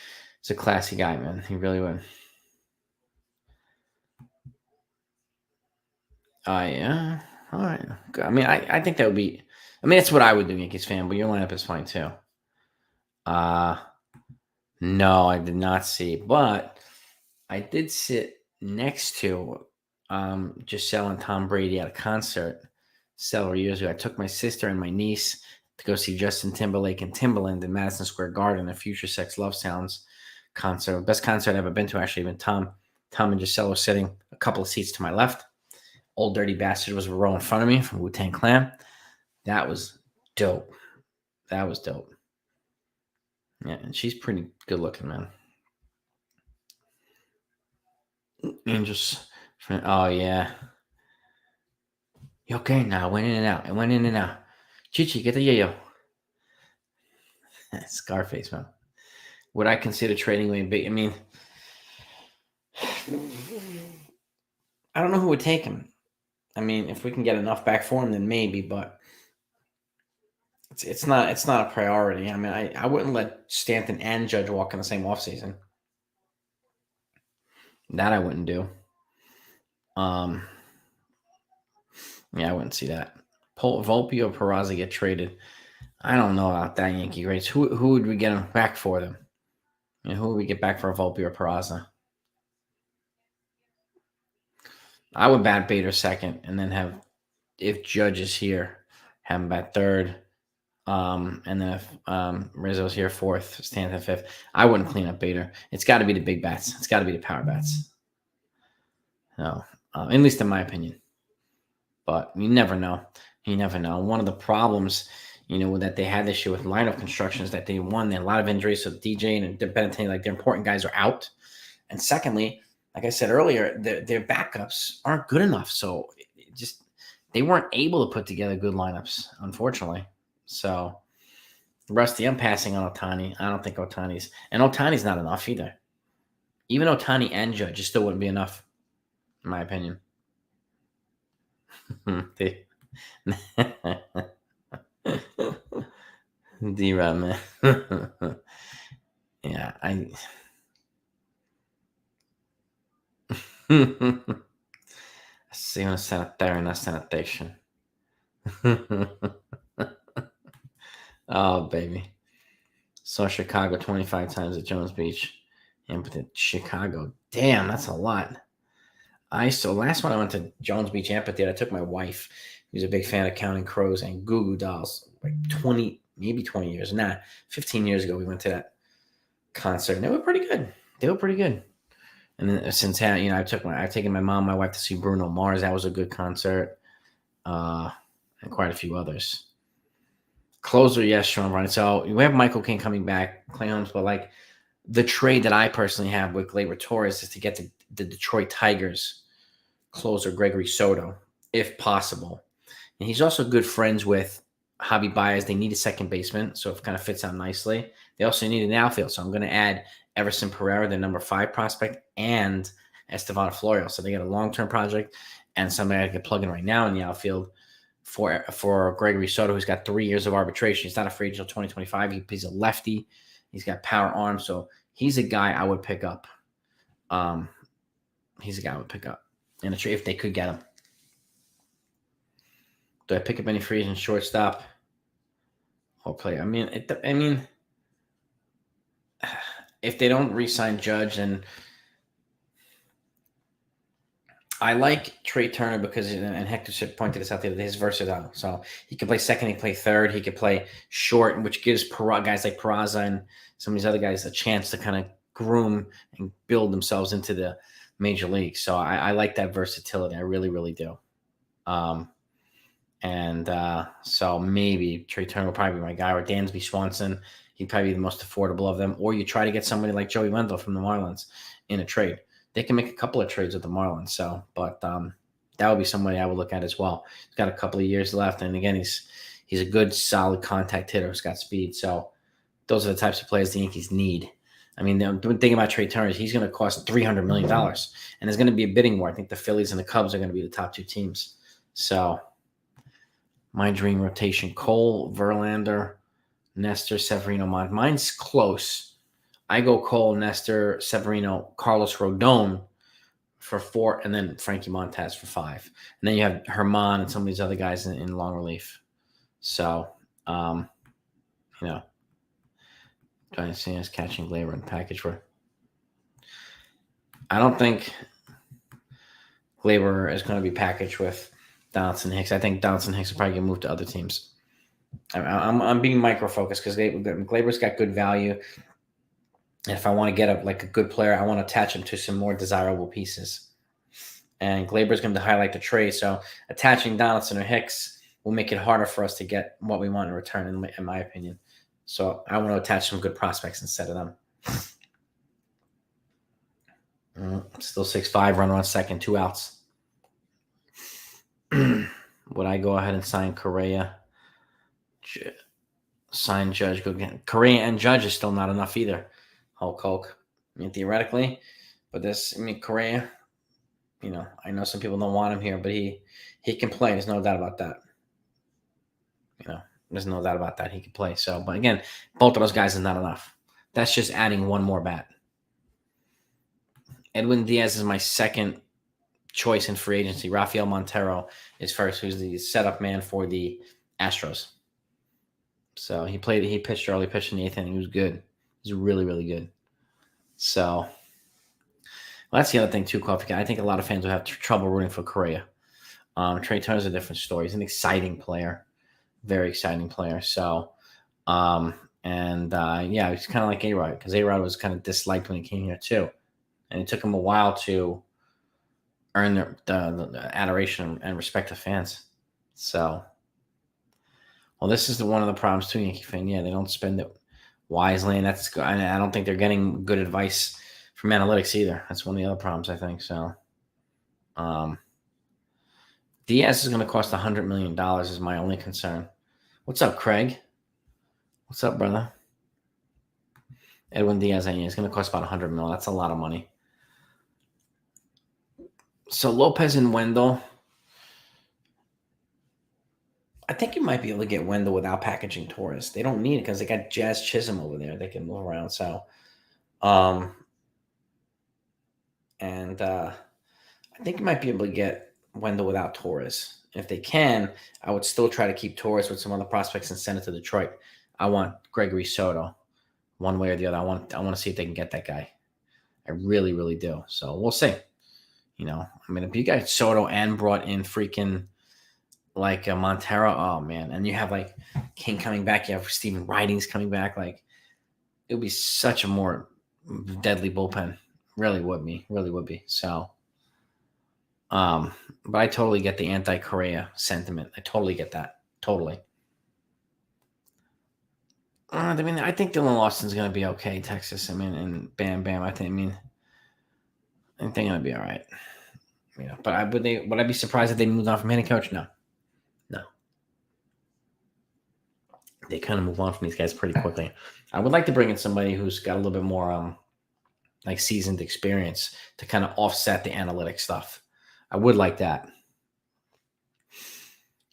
[SPEAKER 1] He's a classy guy, man. He really would. Yeah. All right. I mean, I think that would be. I mean, that's what I would do, Yankees fan. But your lineup is fine too. No, I did not see, but I did sit next to Giselle and Tom Brady at a concert several years ago. I took my sister and my niece to go see Justin Timberlake and Timbaland in Madison Square Garden, a Future Sex Love Sounds concert. Best concert I've ever been to, actually. Even Tom and Giselle were sitting a couple of seats to my left. Old Dirty Bastard was a row in front of me from Wu-Tang Clan. That was dope. That was dope. Yeah, and she's pretty good looking, man. And just, oh yeah. You okay now? Went in and out. It went in and out. Chichi, get the yo-yo. Scarface, man. Would I consider trading away big? I mean, I don't know who would take him. I mean, if we can get enough back for him, then maybe, but it's not a priority. I mean, I wouldn't let Stanton and Judge walk in the same offseason. That I wouldn't do. Yeah, I wouldn't see that. Volpe or Peraza get traded. I don't know about that, Yankee Greats. Who would we get back for them? I mean, who would we get back for Volpe or Peraza? I would bat Bader second, and then have, if Judge is here, have him bat third. And then if Rizzo's here fourth, Stanton fifth. I wouldn't clean up Bader. It's got to be the big bats. It's got to be the power bats. No, at least in my opinion. But you never know. You never know. One of the problems, that they had this year with lineup construction is that they won. They had a lot of injuries. So DJ and Benintendi, like their important guys, are out. And secondly, like I said earlier, their backups aren't good enough. So they weren't able to put together good lineups, unfortunately. So, Rusty, I'm passing on Ohtani. I don't think Ohtani's not enough either. Even Ohtani and Judge, it still wouldn't be enough, in my opinion. D-Rod, man. Yeah, see una sanitary and a sanitation. Oh, baby. Saw Chicago 25 times at Jones Beach. And with Chicago, damn, that's a lot. Last one I went to Jones Beach Amphitheater. I took my wife, who's a big fan of Counting Crows and Goo Goo Dolls, like 20, maybe 20 years. 15 years ago, we went to that concert, and they were pretty good. And then since I've taken my mom, my wife to see Bruno Mars. That was a good concert, and quite a few others. Closer, yes, Sean Ryan. So we have Michael King coming back, Clay Holmes, but like the trade that I personally have with Gleyber Torres is to get the Detroit Tigers closer Gregory Soto, if possible. And he's also good friends with Javi Baez. They need a second baseman, so it kind of fits out nicely. They also need an outfield, so I'm going to add Everson Pereira, their number 5 prospect, and Estevan Florio. So they got a long-term project and somebody I can plug in right now in the outfield for Gregory Soto, who's got 3 years of arbitration. He's not a free agent until 2025. He's a lefty. He's got power arms, so he's a guy I would pick up. He's a guy I would pick up in a trade if they could get him. Do I pick up any free agent shortstop or player? I mean, if they don't re-sign Judge, then I like Trey Turner because, and Hector pointed this out there, he's versatile. So he can play second, he can play third, he can play short, which gives guys like Peraza and some of these other guys a chance to kind of groom and build themselves into the major league. So I like that versatility. I really, really do. So maybe Trey Turner will probably be my guy, or Dansby Swanson. He'd probably be the most affordable of them. Or you try to get somebody like Joey Wendell from the Marlins in a trade. They can make a couple of trades with the Marlins. But that would be somebody I would look at as well. He's got a couple of years left, and again, he's a good, solid contact hitter who's got speed. So those are the types of players the Yankees need. I mean, the thing about Trey Turner is he's going to cost $300 million, and there's going to be a bidding war. I think the Phillies and the Cubs are going to be the top 2 teams. So my dream rotation: Cole, Verlander, Nestor, Severino, mine's close. I go Cole, Nestor, Severino, Carlos Rodon for 4, and then Frankie Montas for 5. And then you have Herman and some of these other guys in long relief. So, Giant Sands catching Gleyber and package for. I don't think Gleyber is going to be packaged with Donaldson Hicks. I think Donaldson Hicks will probably get moved to other teams. I'm being micro-focused because Gleyber's got good value. And if I want to get a good player, I want to attach him to some more desirable pieces. And Gleyber's going to highlight the trade. So attaching Donaldson or Hicks will make it harder for us to get what we want in return, in my opinion. So I want to attach some good prospects instead of them. Still 6'5", runner on second, 2 outs. Would I go ahead and sign Correa? Sign Judge, go get Correa, and Judge is still not enough either. Hulk. I mean, theoretically, but Correa, I know some people don't want him here, but he can play. There's no doubt about that. There's no doubt about that. He can play. So, but again, both of those guys is not enough. That's just adding one more bat. Edwin Diaz is my second choice in free agency. Rafael Montero is first, who's the setup man for the Astros. So he pitched early, pitched in the 8th inning. He was good. He was really, really good. So, that's the other thing too, Coffee. I think a lot of fans will have trouble rooting for Correa. Trey Turner's a different story. He's an exciting player. Very exciting player. So, he's kind of like A-Rod, because A-Rod was kind of disliked when he came here too. And it took him a while to earn the adoration and respect of fans. So, this is one of the problems too, Yankee fan. Yeah, they don't spend it wisely, and that's good. I don't think they're getting good advice from analytics either. That's one of the other problems, I think. So, Diaz is going to cost $100 million is my only concern. What's up, Craig? What's up, brother? Edwin Diaz, is going to cost about $100 million. That's a lot of money. So Lopez and Wendell, I think you might be able to get Wendell without packaging Torres. They don't need it because they got Jazz Chisholm over there. They can move around. So, I think you might be able to get Wendell without Torres. If they can, I would still try to keep Torres with some other prospects and send it to Detroit. I want Gregory Soto, one way or the other. I want to see if they can get that guy. I really, really do. So we'll see. I mean, if you got Soto and brought in freaking like Montero, oh man, and you have like King coming back, you have Steven Ridings coming back, like it would be such a more deadly bullpen. Really would be, really would be. So, but I totally get the anti-Correa sentiment. I totally get that. Totally. I mean, I think Dylan Lawson's going to be okay, Texas. I mean, and Bam Bam. I think they're going to be all right. But would I be surprised if they moved on from hitting coach? No. They kind of move on from these guys pretty quickly. I would like to bring in somebody who's got a little bit more like seasoned experience to kind of offset the analytic stuff. I would like that.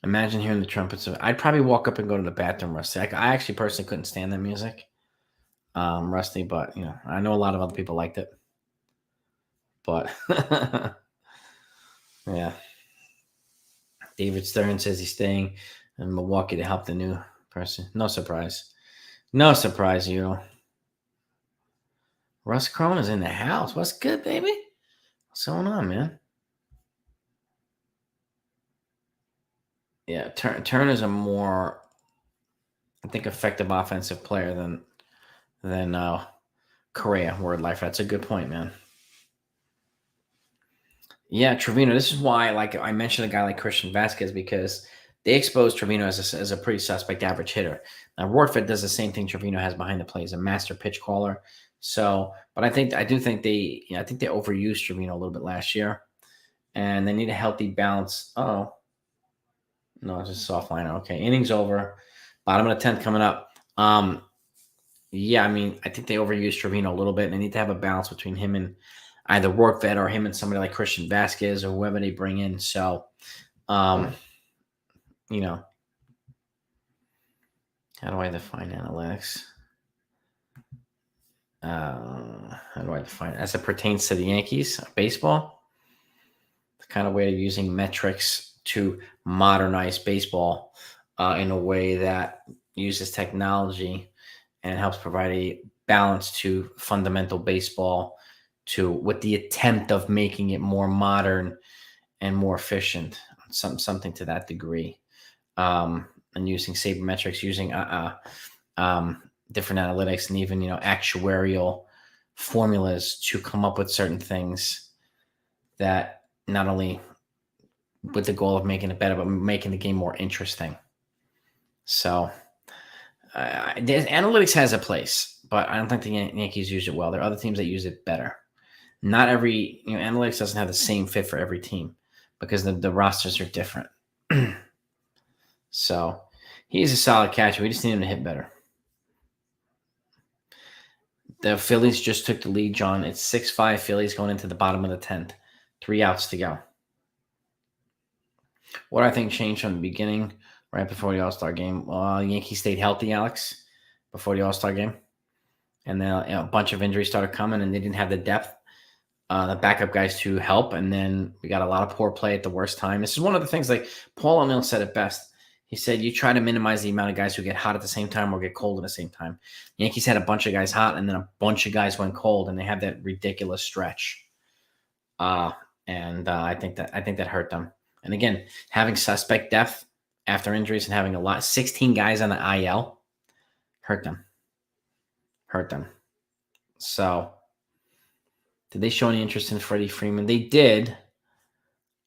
[SPEAKER 1] Imagine hearing the trumpets I'd probably walk up and go to the bathroom, Rusty. I actually personally couldn't stand that music, Rusty, but I know a lot of other people liked it. But yeah. David Stern says he's staying in Milwaukee to help the new person. No surprise. No surprise, you. Russ Cronin's in the house. What's good, baby? What's going on, man? Yeah, Turner's a more, I think, effective offensive player than Correa. Word life. That's a good point, man. Yeah, Trevino. This is why, like, I mentioned a guy like Christian Vasquez because they exposed Trevino as a pretty suspect average hitter. Now, Rortvedt does the same thing Trevino has behind the plate. He's a master pitch caller. So, but I think they overused Trevino a little bit last year, and they need a healthy balance. Oh, no, it's just a soft liner. Okay, innings over, bottom of the 10th coming up. Yeah, I mean, I think they overused Trevino a little bit. And they need to have a balance between him and either Rortvedt or him and somebody like Christian Vasquez or whoever they bring in. So, how do I define analytics? How do I define it? As it pertains to the Yankees baseball? The kind of way of using metrics to modernize baseball in a way that uses technology and helps provide a balance to fundamental baseball with the attempt of making it more modern and more efficient, something to that degree. And using sabermetrics, using different analytics and even actuarial formulas to come up with certain things that not only with the goal of making it better, but making the game more interesting. So analytics has a place, but I don't think the Yankees use it well. There are other teams that use it better. Not every analytics doesn't have the same fit for every team because the rosters are different. So he's a solid catcher. We just need him to hit better. The Phillies just took the lead, John. It's 6-5 Phillies going into the bottom of the 10th. 3 outs to go. What I think changed from the beginning, right before the All-Star game, Yankees stayed healthy, Alex, before the All-Star game. And then a bunch of injuries started coming, and they didn't have the depth, the backup guys to help. And then we got a lot of poor play at the worst time. This is one of the things, like Paul O'Neill said it best. He said, you try to minimize the amount of guys who get hot at the same time or get cold at the same time. The Yankees had a bunch of guys hot, and then a bunch of guys went cold, and they had that ridiculous stretch. I think that hurt them. And again, having suspect depth after injuries and having 16 guys on the IL hurt them. So, did they show any interest in Freddie Freeman? They did.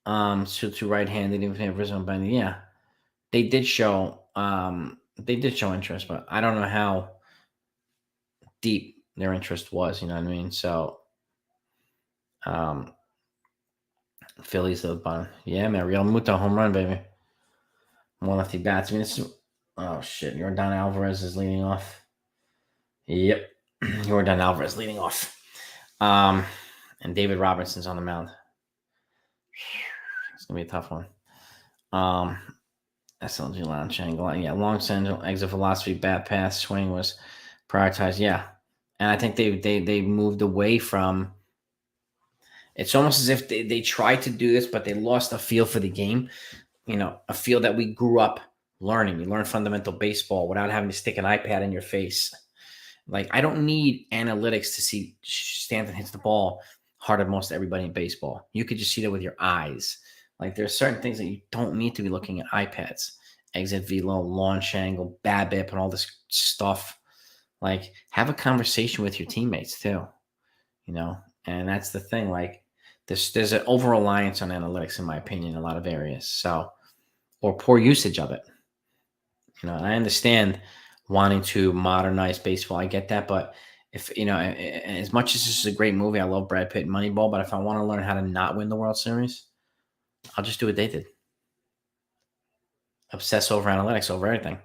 [SPEAKER 1] To right-handed, even if Arizona Bennett, yeah. They did show interest, but I don't know how deep their interest was, you know what I mean? So Phillies at the bottom. Yeah, man, Real Muto home run, baby. More lefty bats. I mean, oh shit, Yordan Alvarez is leading off. Yep. Yordan Alvarez leading off. And David Robertson's on the mound. It's gonna be a tough one. SLG launch angle. Yeah, long exit velocity, bat pass, swing was prioritized. Yeah. And I think they moved away from, it's almost as if they tried to do this, but they lost a feel for the game. A feel that we grew up learning. You learn fundamental baseball without having to stick an iPad in your face. Like, I don't need analytics to see Stanton hits the ball harder than most everybody in baseball. You could just see that with your eyes. Like, there's certain things that you don't need to be looking at iPads. Exit velo, launch angle, BABIP, and all this stuff. Like, have a conversation with your teammates too, you know? And that's the thing. Like, there's an over reliance on analytics, in my opinion, in a lot of areas. So, or poor usage of it. And I understand wanting to modernize baseball. I get that, but if as much as this is a great movie, I love Brad Pitt and Moneyball. But if I want to learn how to not win the World Series, I'll just do what they did: obsess over analytics over everything.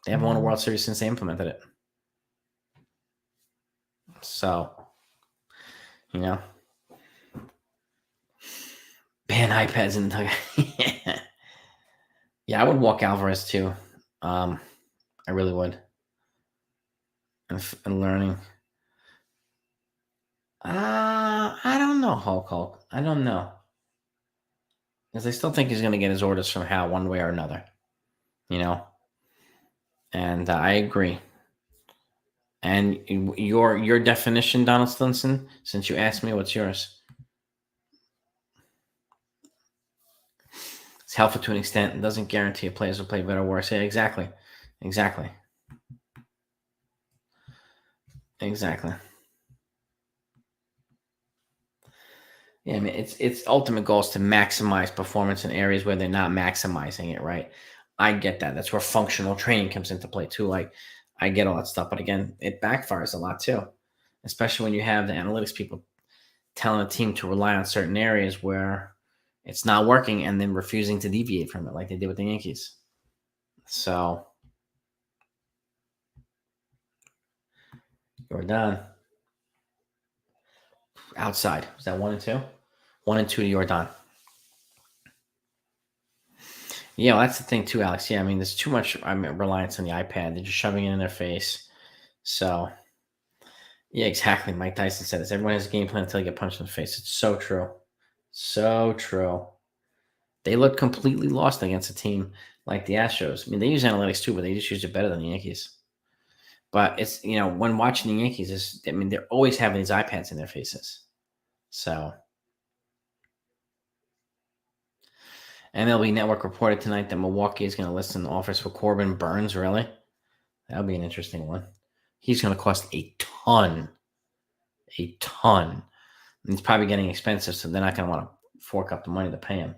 [SPEAKER 1] They haven't won a World Series since they implemented it. So, ban iPads in the yeah, I would walk Alvarez too. I really would. And learning. I don't know, Hulk. I don't know. Because I still think he's going to get his orders from Hal one way or another, you know? And I agree. And your definition, Donald Stinson, since you asked me, what's yours? It's helpful to an extent. It doesn't guarantee a players will play better or worse. Yeah, exactly. Exactly. Yeah, I mean, its ultimate goal is to maximize performance in areas where they're not maximizing it, right? I get that. That's where functional training comes into play too. Like, I get all that stuff, but again, it backfires a lot too, especially when you have the analytics people telling a team to rely on certain areas where it's not working and then refusing to deviate from it, like they did with the Yankees. So you're done. Outside. Was that 1-2? 1-2 to Jordan. Yeah, well, that's the thing too, Alex. Yeah, I mean, there's too much reliance on the iPad. They're just shoving it in their face. So, yeah, exactly. Mike Tyson said this. Everyone has a game plan until they get punched in the face. It's so true. So true. They look completely lost against a team like the Astros. I mean, they use analytics too, but they just use it better than the Yankees. But it's, when watching the Yankees, they're always having these iPads in their faces. So, MLB Network reported tonight that Milwaukee is going to list an offers for Corbin Burns. Really? That'll be an interesting one. He's going to cost a ton. A ton. And he's probably getting expensive, so they're not going to want to fork up the money to pay him.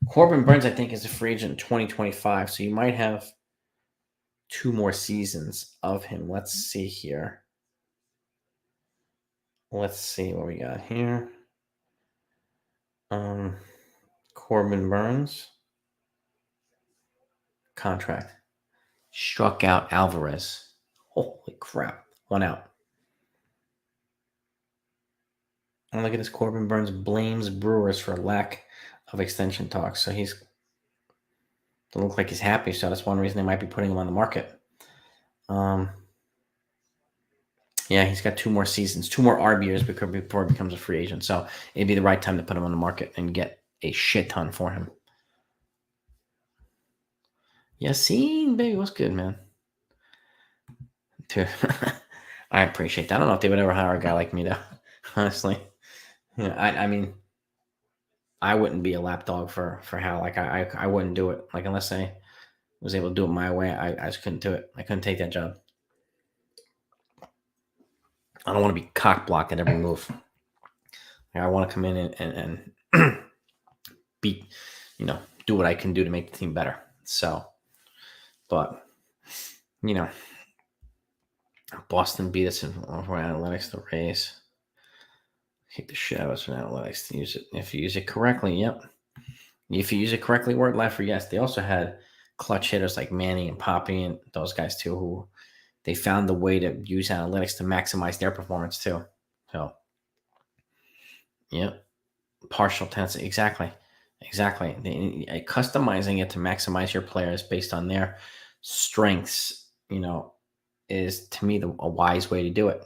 [SPEAKER 1] Corbin Burns, I think, is a free agent in 2025, so you might have 2 more seasons of him. Let's see here. Let's see what we got here. Corbin Burns contract. Struck out Alvarez. Holy crap. 1 out. And look at this. Corbin Burns blames Brewers for lack of extension talks. So he's doesn't look like he's happy. So that's one reason they might be putting him on the market. Yeah, he's got 2 more seasons, 2 more ARB years before he becomes a free agent. So it'd be the right time to put him on the market and get a shit ton for him. Yassine, baby, what's good, man? I appreciate that. I don't know if they would ever hire a guy like me, though. Honestly, I mean, I wouldn't be a lapdog for Hal. Like I wouldn't do it. Like unless I was able to do it my way, I just couldn't do it. I couldn't take that job. I don't want to be cock blocked at every move. Like, I want to come in and be, do what I can do to make the team better. So, but Boston beat us for analytics. The Rays kick the shit out of us for analytics to use it. If you use it correctly, yep. If you use it correctly, word life for yes. They also had clutch hitters like Manny and Poppy and those guys too, who they found the way to use analytics to maximize their performance too. So, yep. Partial tendency. Exactly. Customizing it to maximize your players based on their strengths, is to me a wise way to do it.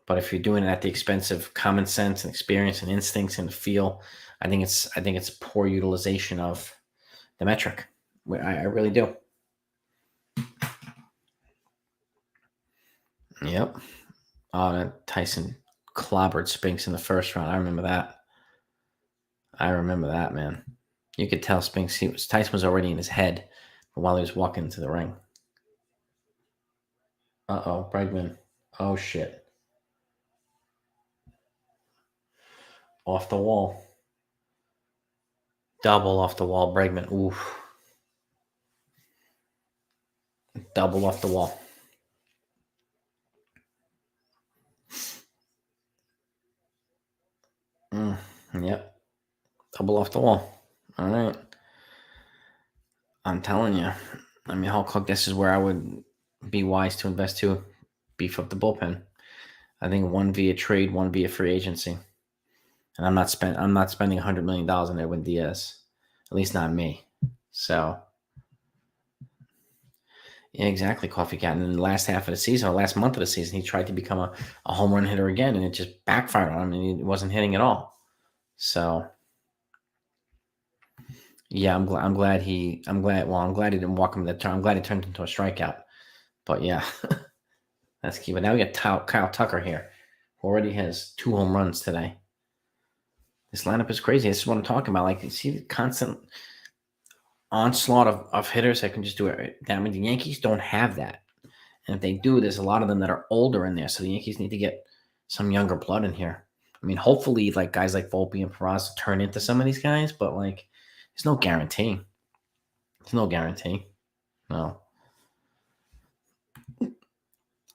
[SPEAKER 1] But if you're doing it at the expense of common sense and experience and instincts and feel, I think it's poor utilization of the metric. I really do. Yep. Oh, that Tyson clobbered Spinks in the first round. I remember that. I remember that, man. You could tell Spinks, Tyson was already in his head while he was walking into the ring. Uh-oh, Bregman. Oh, shit. Off the wall. Double off the wall, Bregman. Oof. Double off the wall. Yep. Double off the wall. All right. I'm telling you. I mean, Hulk Hook, this is where I would be wise to invest to beef up the bullpen. I think one via trade, one via free agency. And I'm not spending $100 million on Edwin Diaz. At least not me. So yeah, exactly, Coffee Cat. And in the last half of the season, or last month of the season, he tried to become a home run hitter again, and it just backfired on him, and he wasn't hitting at all. So yeah, I'm glad he didn't walk him that turn. I'm glad he turned into a strikeout. But yeah, that's key. But now we got Kyle Tucker here, who already has 2 home runs today. This lineup is crazy. This is what I'm talking about. Like, you see the constant onslaught of hitters that can just do it. I mean, the Yankees don't have that. And if they do, there's a lot of them that are older in there. So the Yankees need to get some younger blood in here. I mean, hopefully, like guys like Volpe and Peraza turn into some of these guys, but like, there's no guarantee. There's no guarantee. No.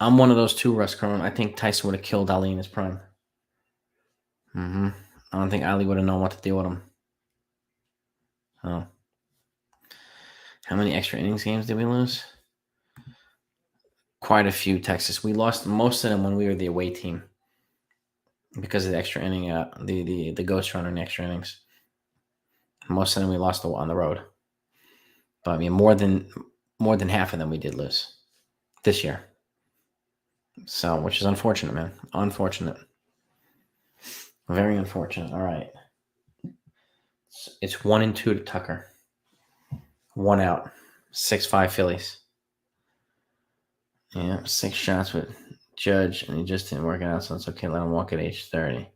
[SPEAKER 1] I'm one of those too, Russ Cronin. I think Tyson would have killed Ali in his prime. I don't think Ali would have known what to do with him. Oh. How many extra innings games did we lose? Quite a few, Texas. We lost most of them when we were the away team because of the extra inning, the ghost runner in extra innings. Most of them we lost on the road. But I mean, more than half of them we did lose this year. So, which is unfortunate, man. Unfortunate. Very unfortunate. All right. It's 1-2 to Tucker. 1 out. 6-5 Phillies. Yeah, 6 shots with Judge, and he just didn't work out, so it's okay. Let him walk at age 30.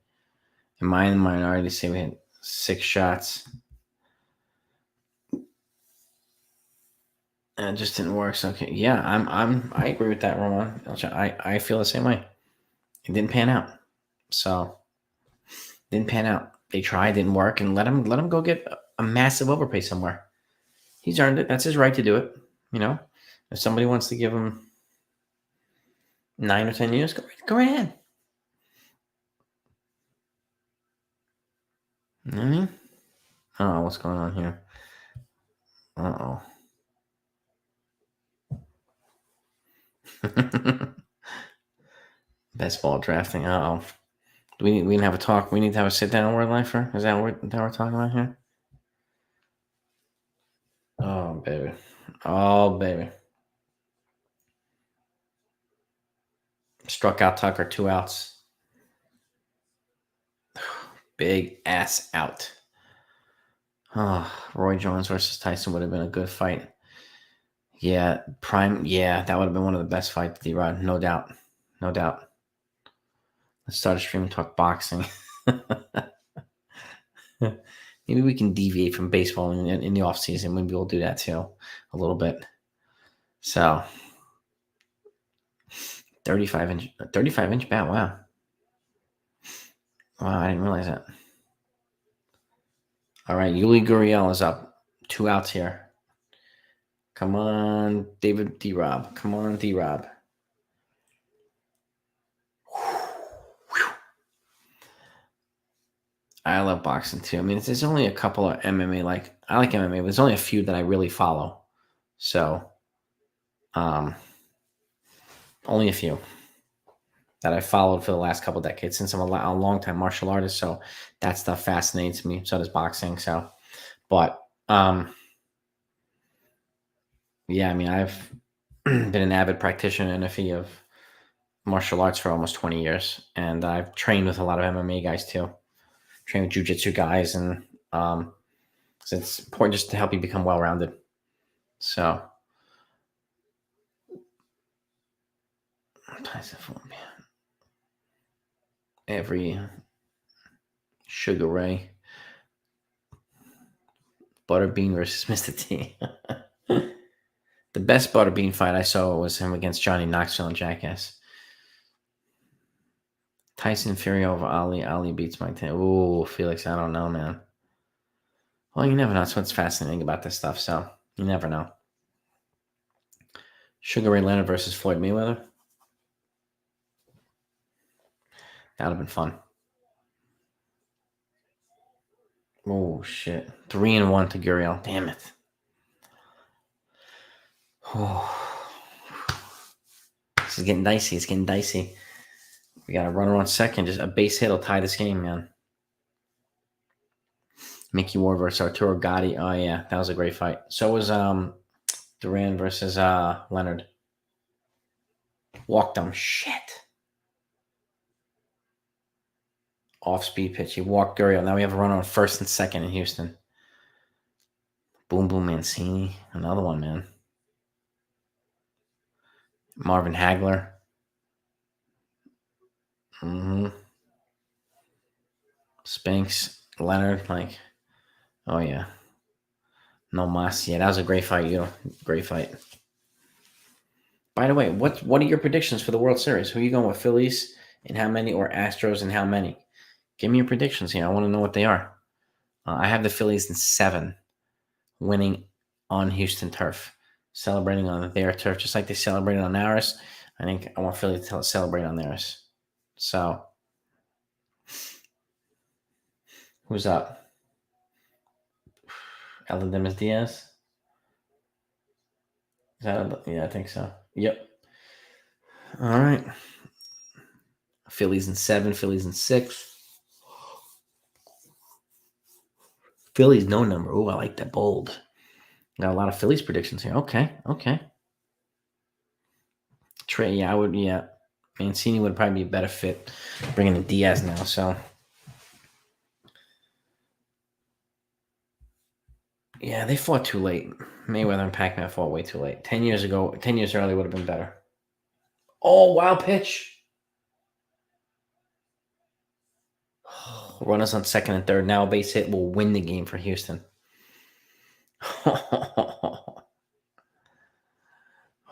[SPEAKER 1] In my minority, say we had 6 shots. And it just didn't work. So okay, yeah, I agree with that, Roman. I feel the same way. It didn't pan out. So didn't pan out. They tried, didn't work, and let him go get a massive overpay somewhere. He's earned it. That's his right to do it. You know, if somebody wants to give him 9 or 10 years, go right ahead. You know what I mean? Oh, what's going on here? Best ball drafting. We need to have a talk. We need to have a sit down word lifer. Is that what we're talking about here? Oh baby. Oh baby. Struck out Tucker, 2 outs. Big ass out. Oh, Roy Jones versus Tyson would have been a good fight. Yeah, prime. Yeah, that would have been one of the best fights, D-Rod. No doubt. No doubt. Let's start a stream and talk boxing. Maybe we can deviate from baseball in the off season. Maybe we'll do that too, a little bit. So, 35 inch bat. Wow. Wow, I didn't realize that. All right, Yuli Gurriel is up. 2 outs here. Come on, David D-Rob. Come on, D-Rob. I love boxing too. I mean, there's only a couple of MMA. Like, I like MMA, but there's only a few that I really follow. So, only a few that I followed for the last couple of decades since I'm a long time martial artist. So that stuff fascinates me. So does boxing. So, but yeah, I mean, I've been an avid practitioner and a fee of martial arts for almost 20 years, and I've trained with a lot of MMA guys too. Trained with jujitsu guys, and so it's important just to help you become well-rounded. So Tyson Fury. Every Sugar Ray. Butterbean versus Mr. T. The best Butterbean fight I saw was him against Johnny Knoxville and Jackass. Tyson Fury over Ali. Ali beats Mike Tyson. Ooh, Felix, I don't know, man. Well, you never know. That's what's fascinating about this stuff. So you never know. Sugar Ray Leonard versus Floyd Mayweather. That would have been fun. Oh, shit. 3-1 to Guriel. Damn it. Oh. This is getting dicey. It's getting dicey. We got a runner on second. Just a base hit will tie this game, man. Mickey Ward versus Arturo Gatti. Oh, yeah. That was a great fight. So was Duran versus Leonard. Walked him. Shit. Off-speed pitch. He walked Guriel. Now we have a runner on first and second in Houston. Boom Boom Mancini. Another one, man. Marvin Hagler. Spinks. Leonard. Like, oh, yeah. No mas. Yeah, that was a great fight, you. Great fight. By the way, what are your predictions for the World Series? Who are you going with, Phillies and how many, or Astros and how many? Give me your predictions here. I want to know what they are. I have the Phillies in 7, winning on Houston turf, celebrating on their turf, just like they celebrated on ours. I think I want Philly to celebrate on theirs. So, who's up? Eladimas Diaz? Is that yeah, I think so. Yep. All right. Phillies in 7, Phillies in 6. Phillies no number. Oh, I like that bold. Got a lot of Phillies predictions here. Okay. Trey, yeah, I would, yeah. Mancini would probably be a better fit bringing in Diaz now, so. Yeah, they fought too late. Mayweather and Pac-Man fought way too late. 10 years ago, 10 years early would have been better. Oh, wild pitch. Runners on second and third. Now a base hit will win the game for Houston.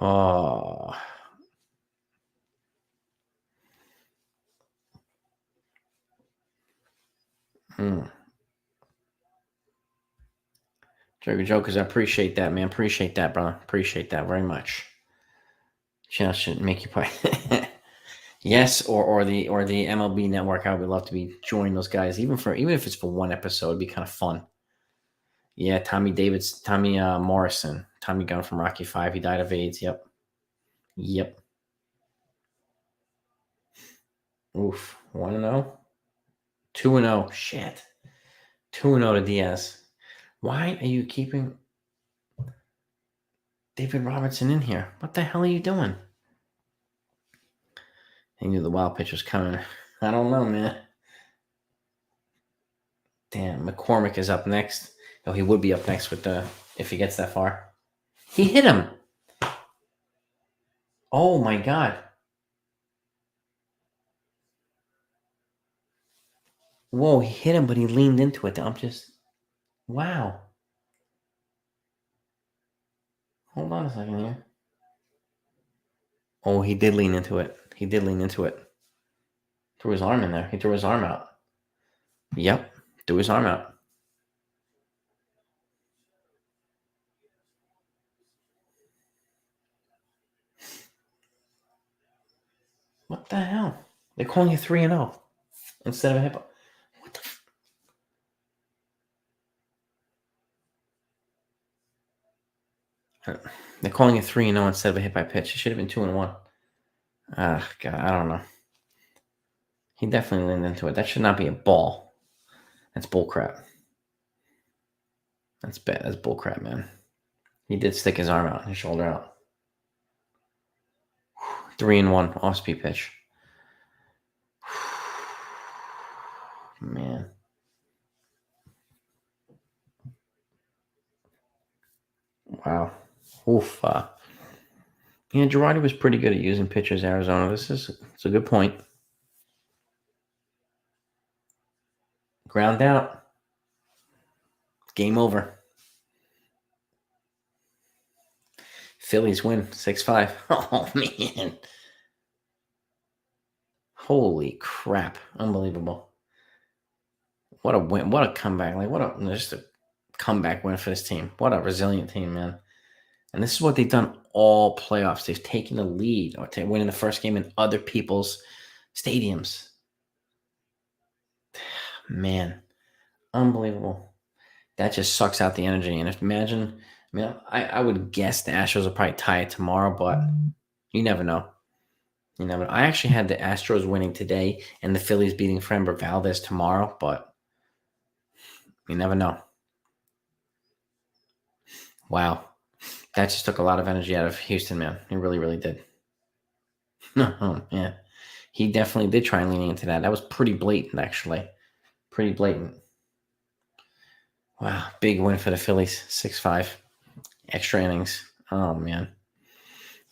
[SPEAKER 1] Oh. Jokers, I appreciate that, man. Appreciate that, brother. Appreciate that very much. Just should make you play. Yes, or the MLB Network. I would love to be joining those guys, even if it's for one episode. It'd be kind of fun. Yeah, Tommy Morrison, Tommy Gunn from Rocky 5. He died of AIDS. Yep. Oof. 1-0, 2-0. Shit. 2-0 to Diaz. Why are you keeping David Robertson in here? What the hell are you doing? He knew the wild pitch was coming. I don't know, man. Damn, McCormick is up next. Oh, he would be up next if he gets that far. He hit him. Oh my God. Whoa, he hit him, but he leaned into it. Wow. Hold on a second here. Oh, he did lean into it. Threw his arm in there. He threw his arm out. Yep. Threw his arm out. What the hell? They're calling you 3-0 instead of a hip. What the? They're calling it 3-0 instead of a hit by pitch. It should have been 2-1. Ah, God, I don't know. He definitely leaned into it. That should not be a ball. That's bullcrap. That's bad. That's bullcrap, man. He did stick his arm out, his shoulder out. 3-1 off-speed pitch. Man. Wow. Oof. Yeah, Girardi was pretty good at using pitchers, Arizona. It's a good point. Ground out. Game over. Phillies win 6-5. Oh, man. Holy crap. Unbelievable. What a win. What a comeback. Just a comeback win for this team. What a resilient team, man. And this is what they've done all playoffs. They've taken the lead or winning the first game in other people's stadiums. Man, unbelievable. That just sucks out the energy. And if imagine, I would guess the Astros will probably tie it tomorrow, but you never know. You never know. I actually had the Astros winning today and the Phillies beating Framber Valdez tomorrow, but you never know. Wow. That just took a lot of energy out of Houston, man. It really, really did. Oh, yeah. He definitely did try and lean into that. That was pretty blatant, actually. Pretty blatant. Wow. Big win for the Phillies. 6-5. Extra innings. Oh, man.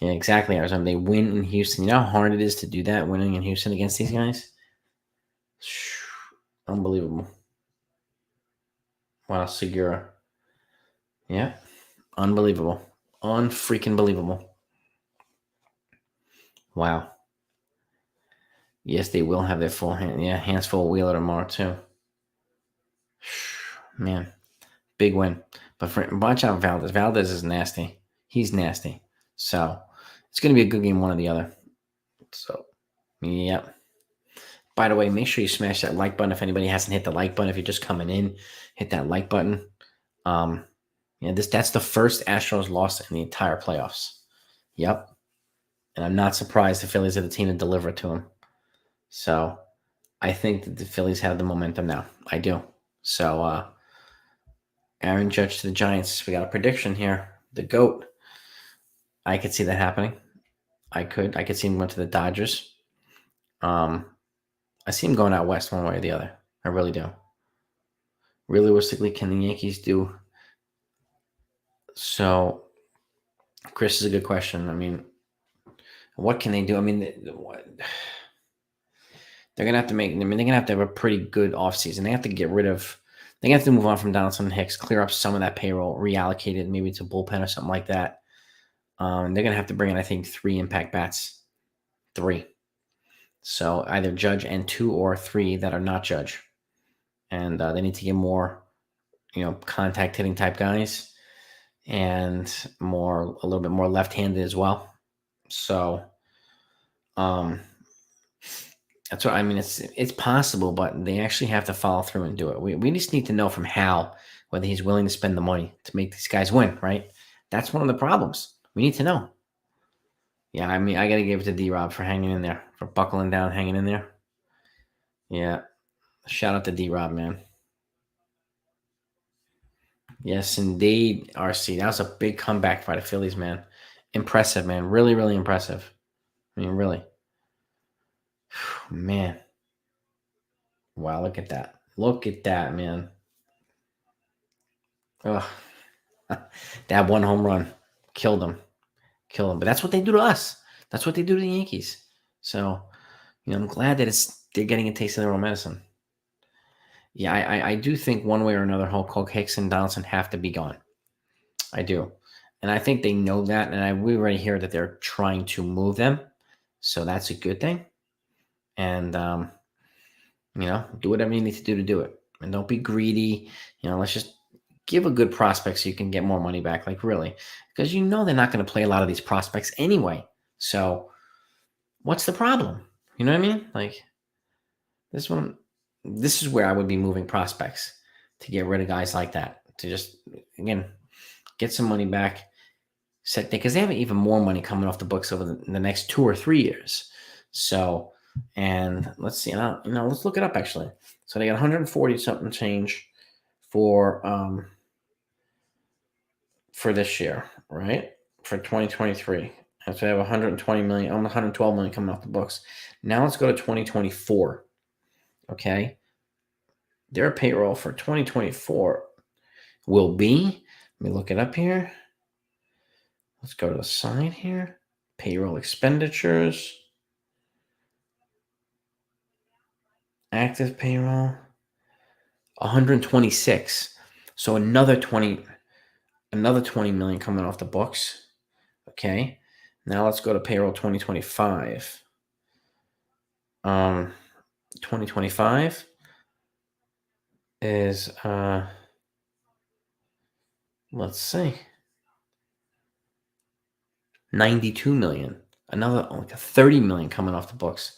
[SPEAKER 1] Yeah, exactly, Arizona. They win in Houston. You know how hard it is to do that, winning in Houston against these guys? Unbelievable. Wow, Segura. Yeah. Unbelievable. Unfreaking believable. Wow. Yes, they will have their full hand. Yeah, hands full of Wheeler tomorrow, too. Man, big win. But watch out, Valdez. Valdez is nasty. He's nasty. So it's going to be a good game, one or the other. So, yep. By the way, make sure you smash that like button if anybody hasn't hit the like button. If you're just coming in, hit that like button. That's the first Astros loss in the entire playoffs. Yep. And I'm not surprised the Phillies are the team to deliver it to them. So I think that the Phillies have the momentum now. I do. So Aaron Judge to the Giants. We got a prediction here. The GOAT. I could see that happening. I could see him going to the Dodgers. I see him going out west one way or the other. I really do. Realistically, can the Yankees do? So, Chris is a good question. I mean, what can they do? I mean, they're gonna have to make. I mean, they're gonna have to have a pretty good offseason. They have to get rid of. They have to move on from Donaldson and Hicks, clear up some of that payroll, reallocate it maybe to bullpen or something like that. They're gonna have to bring in, I think, 3 impact bats. 3. So either Judge and 2 or 3 that are not Judge, and they need to get more, contact hitting type guys, and a little bit more left-handed as well. So, that's what I mean. It's possible, but they actually have to follow through and do it. We just need to know from Hal whether he's willing to spend the money to make these guys win. Right? That's one of the problems. We need to know. Yeah, I mean, I got to give it to D-Rob for hanging in there, for buckling down, hanging in there. Yeah, shout out to D-Rob, man. Yes, indeed, RC. That was a big comeback by the Phillies, man. Impressive, man. Really, really impressive. I mean, really. Man. Wow, look at that. Look at that, man. Ugh. That one home run killed them. Killed them. But that's what they do to us. That's what they do to the Yankees. So, I'm glad that they're getting a taste of their own medicine. Yeah, I do think one way or another, Hulk, Hicks, and Donaldson have to be gone. I do. And I think they know that. And we already hear that they're trying to move them. So that's a good thing. And, do whatever you need to do it. And don't be greedy. Let's just give a good prospect so you can get more money back. Like, really. Because they're not going to play a lot of these prospects anyway. So what's the problem? You know what I mean? Like, this is where I would be moving prospects to get rid of guys like that. To just, again, get some money back. Because they have even more money coming off the books over the next 2 or 3 years. So, and let's see, let's look it up actually. So they got 140 something change for this year, right? For 2023. And so they have 120 million, almost 112 million coming off the books. Now let's go to 2024. Okay. Their payroll for 2024 will be, let me look it up here. Let's go to the side here. Payroll expenditures. Active payroll. 126. So another 20 million coming off the books. Okay. Now let's go to payroll 2025. 2025 is let's see. 92 million. Another like 30 million coming off the books.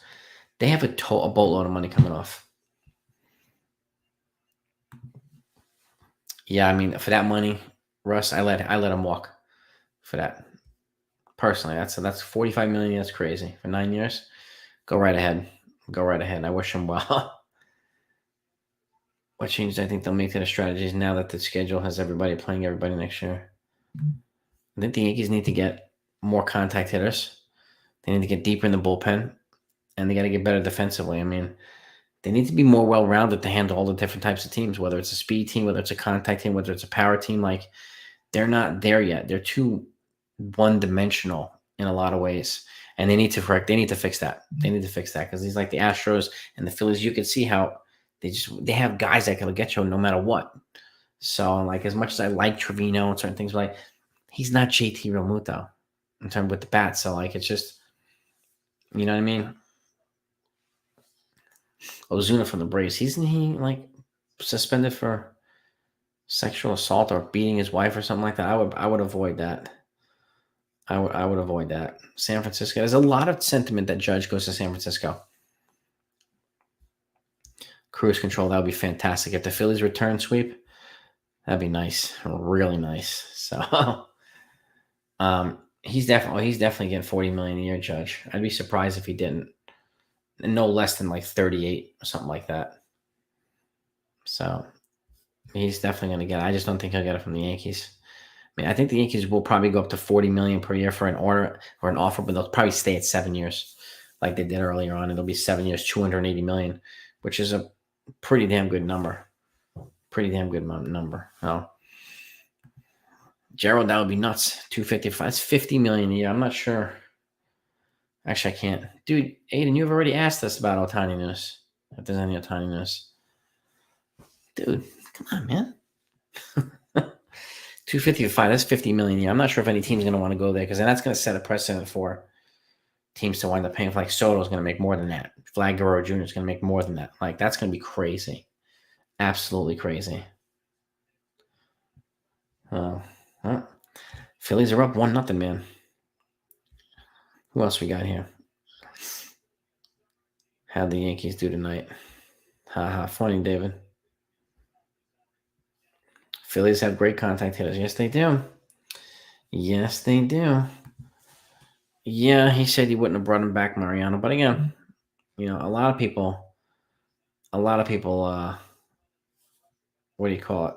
[SPEAKER 1] They have a boatload of money coming off. Yeah, I mean, for that money, Russ, I let him walk for that. Personally, that's 45 million. That's crazy for 9 years. Go right ahead. Go right ahead. I wish him well. What changes I think they'll make to the strategies now that the schedule has everybody playing everybody next year? I think the Yankees need to get more contact hitters. They need to get deeper in the bullpen, and they got to get better defensively. I mean, they need to be more well-rounded to handle all the different types of teams, whether it's a speed team, whether it's a contact team, whether it's a power team. Like, they're not there yet. They're too one-dimensional in a lot of ways, and they need to correct. They need to fix that. They need to fix that because these like the Astros and the Phillies. You can see how they have guys that can get you no matter what. So, like, as much as I like Trevino and certain things, like, he's not JT Realmuto in terms with the bat. So, like, it's just, you know what I mean? Ozuna from the Braves, isn't he like suspended for sexual assault or beating his wife or something like that? I would avoid that. I would avoid that. San Francisco. There's a lot of sentiment that Judge goes to San Francisco. Cruise control, that would be fantastic. If the Phillies return sweep, that'd be nice. Really nice. So he's definitely getting 40 million a year, Judge. I'd be surprised if he didn't. No less than like 38 or something like that. So he's definitely going to get it. I just don't think he'll get it from the Yankees. I mean, I think the Yankees will probably go up to 40 million per year for an order or an offer, but they'll probably stay at 7 years like they did earlier on. It'll be 7 years, 280 million, which is a pretty damn good number. Pretty damn good number. Oh. Gerald, that would be nuts. 255. That's 50 million a year. I'm not sure. Actually, I can't. Dude, Aiden, you've already asked us about Ohtani news. If there's any Ohtani news. Dude, come on, man. 255, that's 50 million a year. I'm not sure if any team's going to want to go there because then that's going to set a precedent for teams to wind up paying for, like, Soto's going to make more than that. Vlad Guerrero Jr. is going to make more than that. Like, that's going to be crazy. Absolutely crazy. Well, Phillies are up 1-0, man. Who else we got here? How'd the Yankees do tonight? Ha, funny, David. Phillies have great contact hitters. Yes, they do. Yes, they do. Yeah, he said he wouldn't have brought him back, Mariano. But again, you know, a lot of people, what do you call it?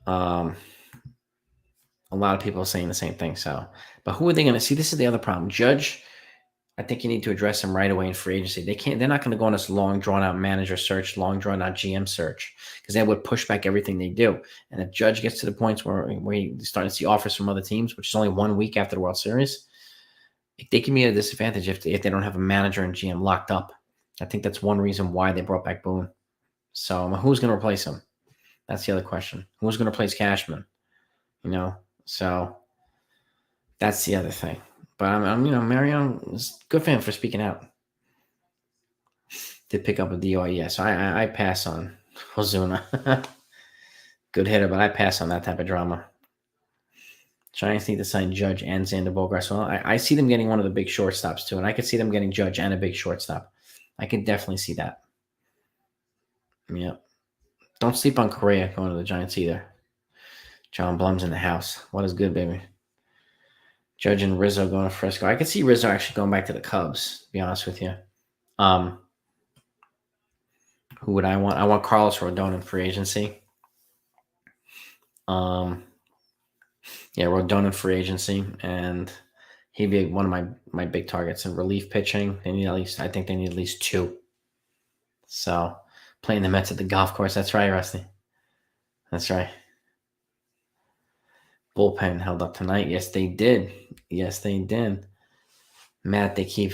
[SPEAKER 1] A lot of people are saying the same thing. So, but who are they going to see? This is the other problem. Judge, I think you need to address him right away in free agency. They're not going to go on this long, drawn out manager search, long, drawn out GM search, because that would push back everything they do. And if Judge gets to the points where he's starting to see offers from other teams, which is only 1 week after the World Series, they can be at a disadvantage if they don't have a manager and GM locked up. I think that's one reason why they brought back Boone. So who's going to replace him? That's the other question. Who's going to replace Cashman? You know, so that's the other thing. But I'm Mariano is a good fan for speaking out. Did pick up a DUI, yes. I pass on Ozuna. Good hitter, but I pass on that type of drama. Giants need to sign Judge and Xander Bogaerts. Well, I see them getting one of the big shortstops too, and I could see them getting Judge and a big shortstop. I could definitely see that. Yeah. Don't sleep on Correa going to the Giants either. John Blum's in the house. What is good, baby? Judge and Rizzo going to Frisco. I could see Rizzo actually going back to the Cubs, to be honest with you. Who would I want? I want Carlos Rodon in free agency. Rodon in free agency, and he'd be one of my big targets in relief pitching. I think they need at least 2. So playing the Mets at the golf course. That's right, Rusty. That's right. bullpen held up tonight. Yes, they did. Yes, they did. Matt, they keep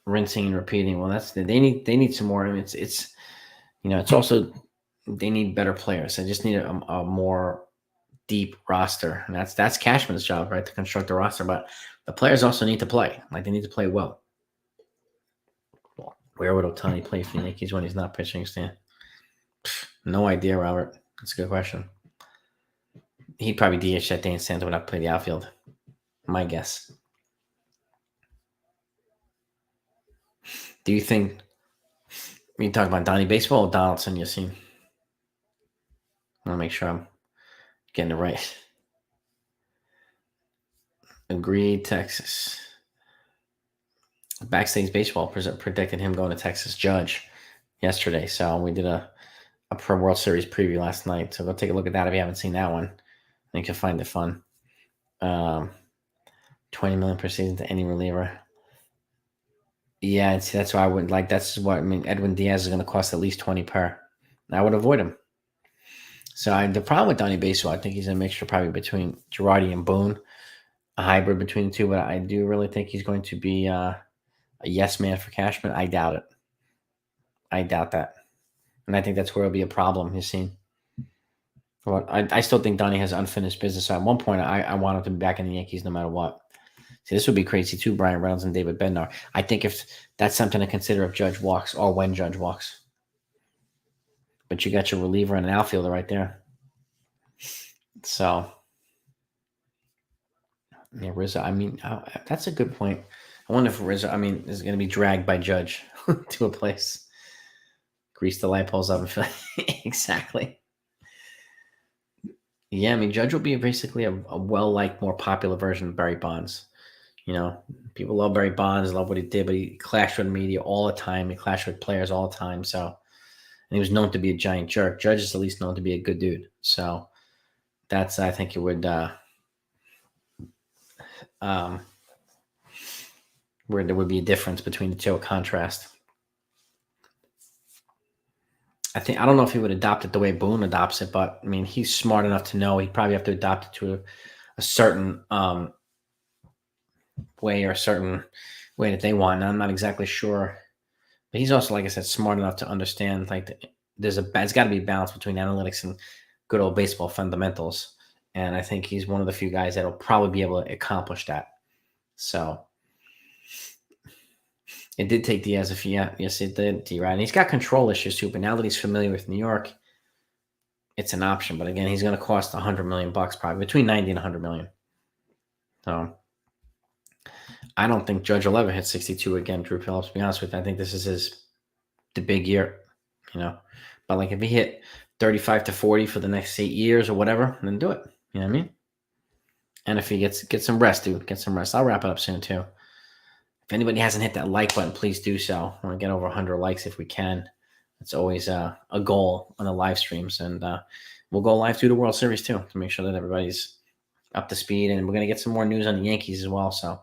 [SPEAKER 1] rinsing and repeating. Well, they need some more. I mean, it's it's also they need better players. They just need a more deep roster, and that's Cashman's job, right, to construct a roster. But the players also need to play. Like, they need to play well. Where would Ohtani play for the Yankees when he's not pitching, Stan? No idea, Robert. That's a good question. He'd probably DH that day and Santa would not play the outfield. My guess. Do you think you talk about Donnie Baseball or Donaldson, Yassine? I want to make sure I'm getting it right. Agreed, Texas. Backstage Baseball predicted him going to Texas Judge yesterday. So we did a Pro World Series preview last night. So go take a look at that if you haven't seen that one. I think you'll find it fun. $20 million per season to any reliever. Yeah, and see, that's why I wouldn't like. That's what I mean. Edwin Diaz is going to cost at least 20 per. I would avoid him. So the problem with Donnie Baseball, I think he's a mixture probably between Girardi and Boone, a hybrid between the two. But I do really think he's going to be a yes man for Cashman. I doubt it. I doubt that, and I think that's where it'll be a problem. You've seen. Well, I still think Donnie has unfinished business. So at one point, I want him to be back in the Yankees no matter what. See, this would be crazy too, Brian Reynolds and David Bednar. I think if that's something to consider if Judge walks or when Judge walks. But you got your reliever and an outfielder right there. So, yeah, Rizzo. I mean, that's a good point. I wonder if Rizzo, is going to be dragged by Judge to a place. Grease the light poles up and fill. Exactly. Yeah, Judge will be basically a well-liked, more popular version of Barry Bonds. People love Barry Bonds, love what he did, but he clashed with media all the time. He clashed with players all the time. So, and he was known to be a giant jerk. Judge is at least known to be a good dude. So, that's, I think it would, where there would be a difference between the two, a contrast. I don't know if he would adopt it the way Boone adopts it, but he's smart enough to know he'd probably have to adopt it to a certain way or a certain way that they want. And I'm not exactly sure, but he's also, like I said, smart enough to understand it's got to be a balance between analytics and good old baseball fundamentals. And I think he's one of the few guys that'll probably be able to accomplish that. So it did take Diaz a few. Yes, it did. Right, and he's got control issues too. But now that he's familiar with New York, it's an option. But again, he's going to cost $100 million, probably between 90 and 100 million. So I don't think Judge will ever hit 62 again, Drew Phillips, to be honest with you. I think this is the big year, But if he hit 35 to 40 for the next 8 years or whatever, then do it. You know what I mean? And if he get some rest, dude, get some rest. I'll wrap it up soon too. If anybody hasn't hit that like button, please do so. I want to get over 100 likes if we can. It's always a goal on the live streams. And we'll go live through the World Series too to make sure that everybody's up to speed. And we're going to get some more news on the Yankees as well. So,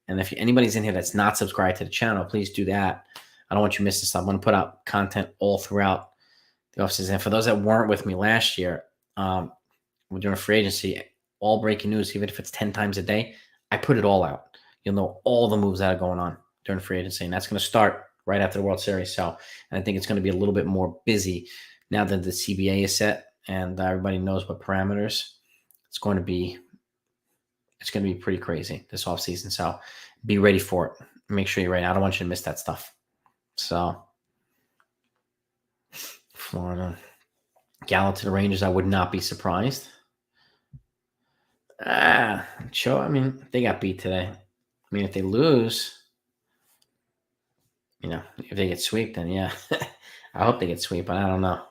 [SPEAKER 1] and if anybody's in here that's not subscribed to the channel, please do that. I don't want you to miss this stuff. I'm going to put out content all throughout the offseason. And for those that weren't with me last year, we're doing a free agency, all breaking news, even if it's 10 times a day, I put it all out. You'll know all the moves that are going on during free agency. And that's going to start right after the World Series. So, and I think it's going to be a little bit more busy now that the CBA is set and everybody knows what parameters. It's going to be pretty crazy this offseason. So be ready for it. Make sure you're ready. I don't want you to miss that stuff. So, Florida. Gallo to the Rangers, I would not be surprised. Sure. They got beat today. If they lose, if they get swept, then yeah. I hope they get swept, but I don't know.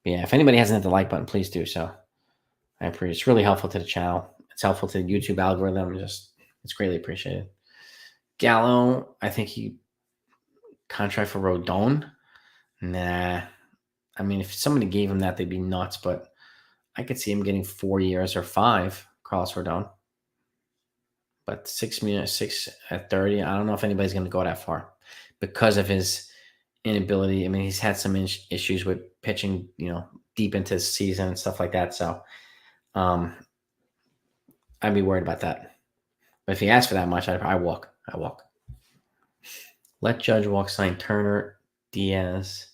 [SPEAKER 1] But yeah, if anybody hasn't hit the like button, please do so. I appreciate it. It's really helpful to the channel. It's helpful to the YouTube algorithm. It's greatly appreciated. Gallo, I think he contract for Rodon. Nah. If somebody gave him that, they'd be nuts, but I could see him getting 4 years or 5, Carlos Rodon. But 6 at 30, I don't know if anybody's going to go that far because of his inability. He's had some issues with pitching, deep into the season and stuff like that. So I'd be worried about that. But if he asks for that much, I walk. I walk. Let Judge walk. Sign Turner, Diaz,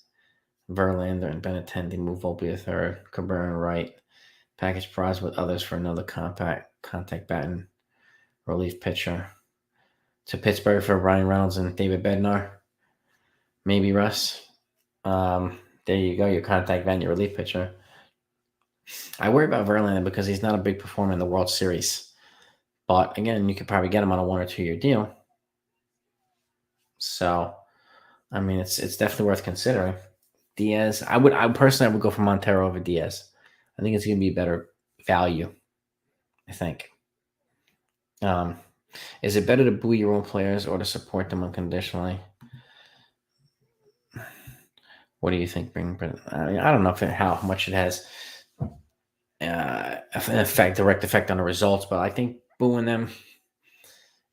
[SPEAKER 1] Verlander, and Benintendi. Move Volpe a third. Cabrera and right. Package prize with others for another contact batting relief pitcher. To Pittsburgh for Ryan Reynolds and David Bednar. Maybe Russ. There you go. Your contact batting, your relief pitcher. I worry about Verlander because he's not a big performer in the World Series. But again, you could probably get him on a 1 or 2 year deal. So, I mean, it's definitely worth considering. Diaz, I would go for Montero over Diaz. I think it's going to be better value. I think. Is it better to boo your own players or to support them unconditionally? What do you think? I don't know how much it has direct effect on the results, but I think booing them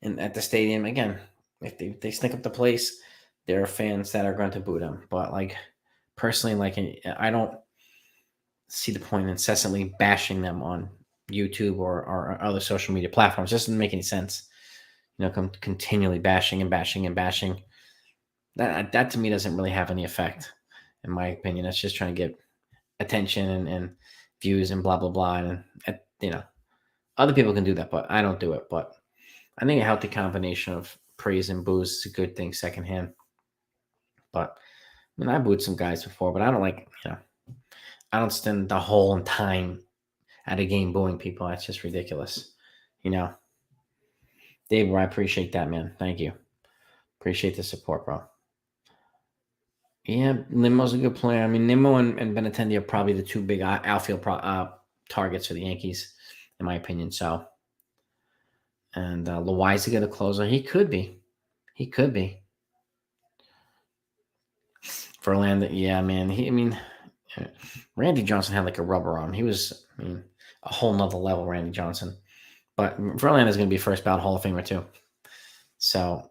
[SPEAKER 1] at the stadium again, if they stink up the place, there are fans that are going to boo them. But like personally, like I don't see the point in incessantly bashing them on YouTube or other social media platforms. It just doesn't make any sense. Continually bashing and bashing and bashing. That to me doesn't really have any effect, in my opinion. It's just trying to get attention and views and blah blah blah. And other people can do that, but I don't do it. But I think a healthy combination of praise and boos is a good thing secondhand. But I mean, I booed some guys before, but I don't I don't spend the whole time at a game booing people. That's just ridiculous. Dave, I appreciate that, man. Thank you. Appreciate the support, bro. Yeah, Nimmo's a good player. I mean, Nimmo and Benintendi are probably the two big outfield targets for the Yankees, in my opinion. So, and Loaiza, a closer. He could be. Verlander, yeah, man. Randy Johnson had like a rubber arm. He was, a whole nother level, Randy Johnson. But Verlander is going to be first ballot Hall of Famer too. So,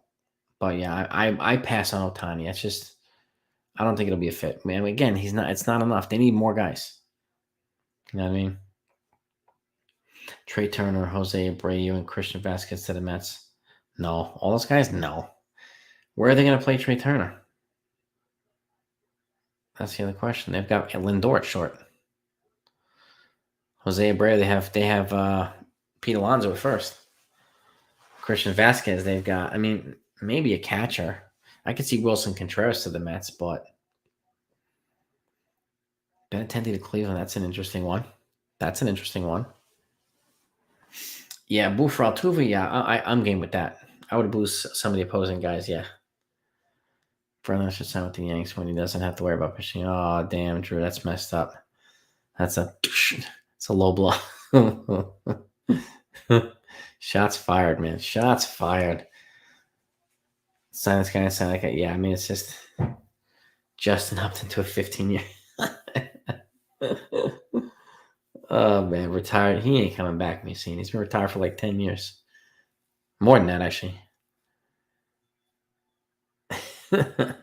[SPEAKER 1] but yeah, I pass on Ohtani. That's just, I don't think it'll be a fit. Man, again, it's not enough. They need more guys. You know what I mean? Trey Turner, Jose Abreu, and Christian Vasquez to the Mets. No. All those guys? No. Where are they going to play Trey Turner? That's the other question. They've got Lindor at short. Jose Abreu, they have Pete Alonso at first. Christian Vasquez, they've got, maybe a catcher. I could see Wilson Contreras to the Mets, but Benintendi to Cleveland, that's an interesting one. Yeah, boo for Altuve, yeah, I'm game with that. I would boost some of the opposing guys, yeah. Verlander should sign with the Yanks when he doesn't have to worry about pitching. Oh, damn, Drew, that's messed up. It's a low blow. Shots fired, man. Shots fired. Sign this guy and sign that guy. Yeah, it's just Justin Upton to a 15-year. Oh, man, retired. He ain't coming back, He's been retired for like 10 years. More than that, actually. Yeah,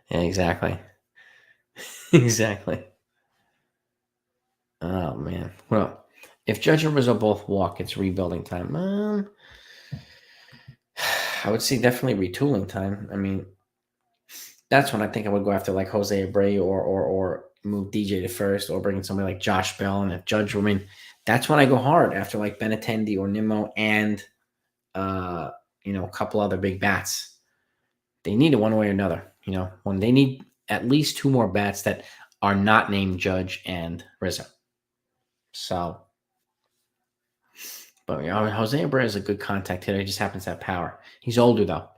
[SPEAKER 1] exactly. Exactly. Oh, man. Well, if Judge and Rizzo both walk, it's rebuilding time. I would say definitely retooling time. That's when I think I would go after like Jose Abreu or move DJ to first or bring in somebody like Josh Bell. And if Judge, that's when I go hard after like Benintendi or Nimmo and, a couple other big bats. They need it one way or another. When they need at least two more bats that are not named Judge and Rizzo. So, but Jose Abreu is a good contact hitter. He just happens to have power. He's older, though.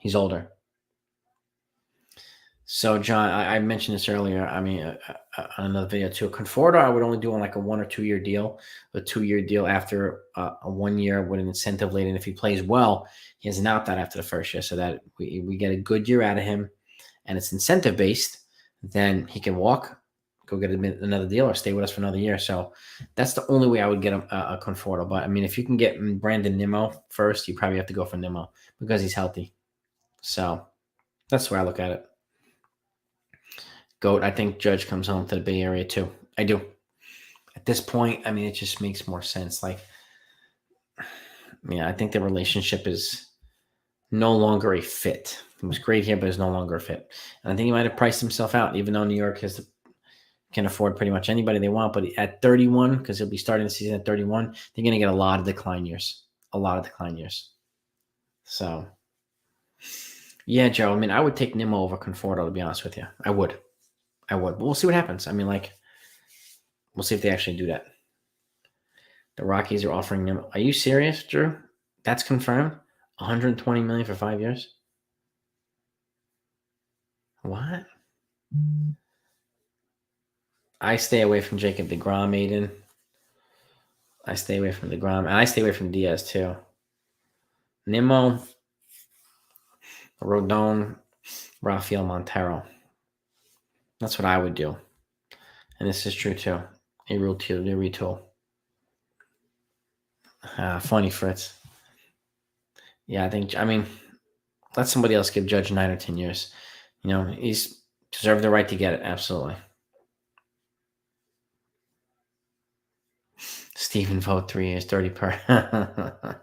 [SPEAKER 1] So, John, I mentioned this earlier. On another video too. Conforto, I would only do on like a 1 or 2 year deal. A 2 year deal after a 1 year with an incentive late. And if he plays well, he has an opt out after the first year, so that we get a good year out of him, and it's incentive based. Then he can walk, go get another deal, or stay with us for another year. So that's the only way I would get a Conforto. But if you can get Brandon Nimmo first, you probably have to go for Nimmo because he's healthy. So that's where I look at it. GOAT, I think Judge comes home to the Bay Area too. I do. At this point, it just makes more sense. Like Yeah, I think the relationship is no longer a fit. He was great here, but is no longer a fit. And I think he might have priced himself out, even though New York can afford pretty much anybody they want. But at 31, because he'll be starting the season at 31, they're going to get a lot of decline years. A lot of decline years. So, yeah, Joe. I mean, I would take Nimmo over Conforto, to be honest with you. I would. But we'll see what happens. I mean, we'll see if they actually do that. The Rockies are offering Nimmo. Are you serious, Drew? That's confirmed? 120 million for 5 years? What? I stay away from Jacob deGrom, Aiden. I stay away from deGrom. And I stay away from Diaz, too. Nimmo, Rodon, Rafael Montero. That's what I would do. And this is true, too. A retool. Funny, Fritz. Yeah, I mean, let somebody else give Judge 9 or 10 years. He's deserved the right to get it. Absolutely. Stephen Vogt, 3 years, 30 per.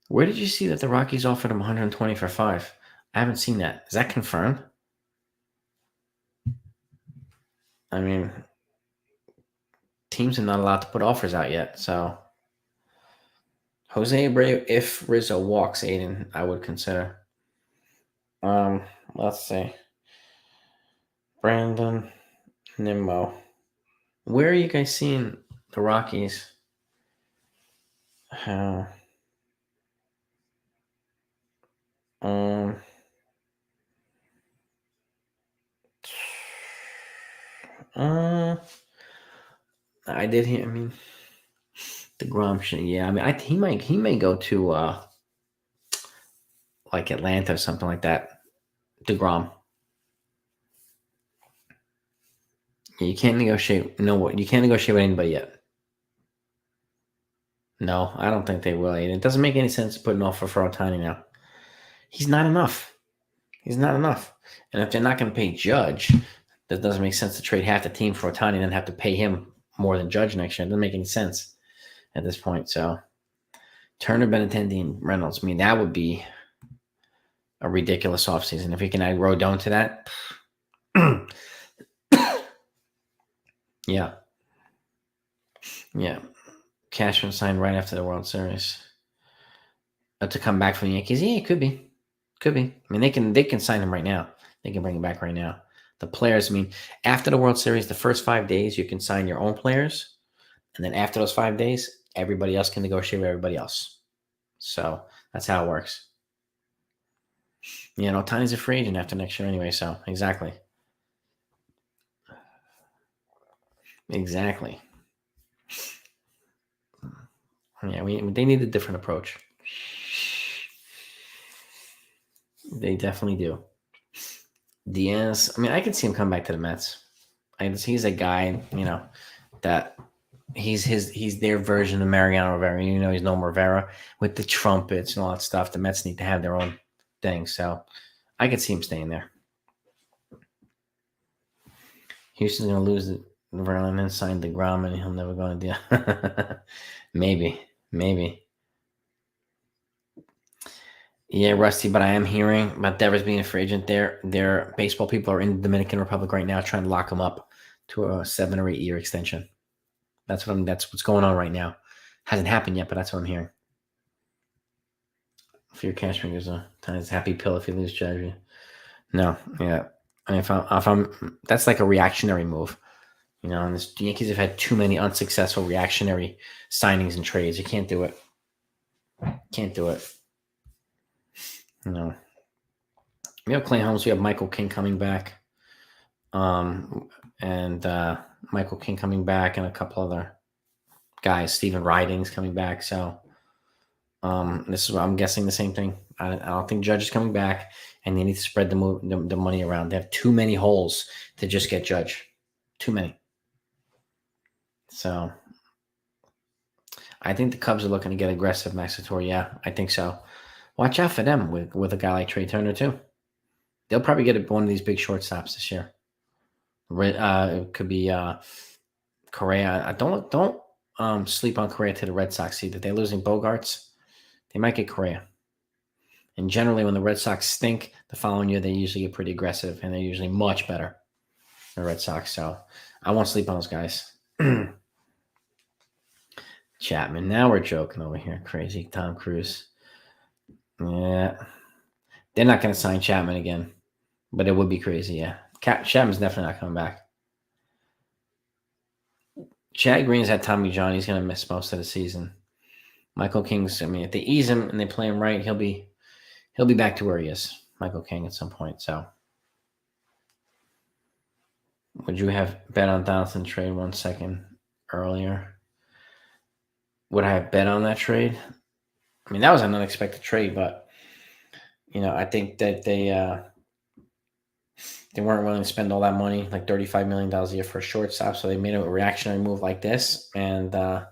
[SPEAKER 1] Where did you see that the Rockies offered him 120 for 5? I haven't seen that. Is that confirmed? I mean, teams are not allowed to put offers out yet. So, Jose Abreu, if Rizzo walks, Aiden, I would consider. Let's see. Brandon Nimmo. Where are you guys seeing the Rockies? How? I did hear. I mean, the Grom shit. Yeah, I mean, he may go to like Atlanta or something like that. DeGrom. Yeah, you can't negotiate. You know what? You can't negotiate with anybody yet. No, I don't think they will. And it doesn't make any sense to put an offer for Ohtani now. He's not enough. And if they're not going to pay Judge, that doesn't make sense to trade half the team for Ohtani and then have to pay him more than Judge next year. It doesn't make any sense at this point. So Turner, Benintendi, and Reynolds. I mean, that would be a ridiculous offseason. If we can add Rodon to that. Yeah. Cashman signed right after the World Series. To come back from the Yankees. Yeah, it could be. I mean, they can sign him right now. They can bring him back right now. The players, I mean, after the World Series, the first 5 days, you can sign your own players. And then after those 5 days, everybody else can negotiate with everybody else. So that's how it works. Ohtani's a free agent after next year anyway, so exactly. Exactly. Yeah, they need a different approach. They definitely do. Diaz, I mean, I could see him come back to the Mets. He's a guy, that he's their version of Mariano Rivera. He's no Rivera with the trumpets and all that stuff. The Mets need to have their own thing, so I could see him staying there. Houston's gonna lose the Verlander and sign DeGrom, and he'll never go to the maybe. Yeah, Rusty, but I am hearing about Devers being a free agent there. Their baseball people are in the Dominican Republic right now trying to lock him up to a 7 or 8 year extension. That's what's going on right now. Hasn't happened yet, but that's what I'm hearing. Fear Cashman gives a happy pill if you lose Judge. No, yeah. I mean, if I'm that's like a reactionary move. And the Yankees have had too many unsuccessful reactionary signings and trades. You can't do it. No. We have Clay Holmes. We have Michael King coming back. And Michael King coming back and a couple other guys. Steven Riding's coming back. So this is what I'm guessing the same thing. I don't think Judge is coming back, and they need to spread the money around. They have too many holes to just get Judge. Too many. So I think the Cubs are looking to get aggressive, Maxator. Yeah, I think so. Watch out for them with a guy like Trey Turner too. They'll probably get one of these big shortstops this year. It could be Correa. Don't sleep on Correa to the Red Sox either. They're losing Bogarts. They might get Correa. And generally, when the Red Sox stink, the following year they usually get pretty aggressive, and they're usually much better than the Red Sox. So I won't sleep on those guys. Chapman. Now we're joking over here. Crazy Tom Cruise. Yeah. They're not going to sign Chapman again, but it would be crazy, yeah. Chapman's definitely not coming back. Chad Green's had Tommy John. He's going to miss most of the season. Michael King's, I mean, if they ease him and they play him right, he'll be back to where he is, Michael King, at some point. So, would you have bet on Donaldson trade 1 second earlier? Would I have bet on that trade? I mean, that was an unexpected trade, but I think that they weren't willing to spend all that money, like $35 million a year for a shortstop, so they made a reactionary move like this, and I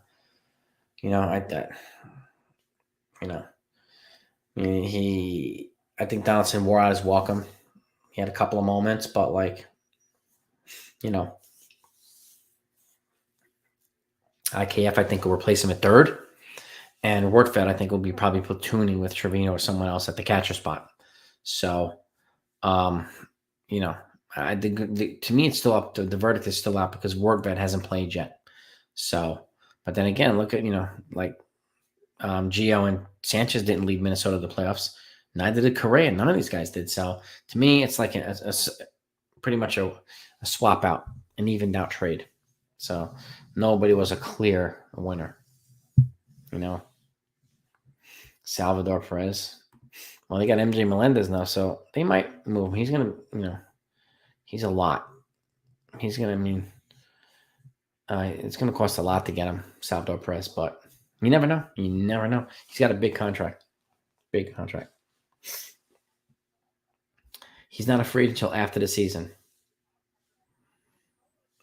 [SPEAKER 1] think Donaldson wore out his welcome. He had a couple of moments, but IKF I think will replace him at third, and Wortfed I think will be probably platooning with Trevino or someone else at the catcher spot. So, I think to me it's still up. The verdict is still out because Wortfed hasn't played yet. So, but then again, look at Gio and Sanchez didn't lead Minnesota to the playoffs. Neither did Correa. None of these guys did. So to me, it's like a pretty much a swap out, an evened out trade. So nobody was a clear winner. Salvador Perez. Well, they got MJ Melendez now, so they might move. He's gonna, he's a lot. He's gonna it's gonna cost a lot to get him, Salvador Perez, but you never know. You never know. He's got a big contract. Big contract. He's not afraid until after the season.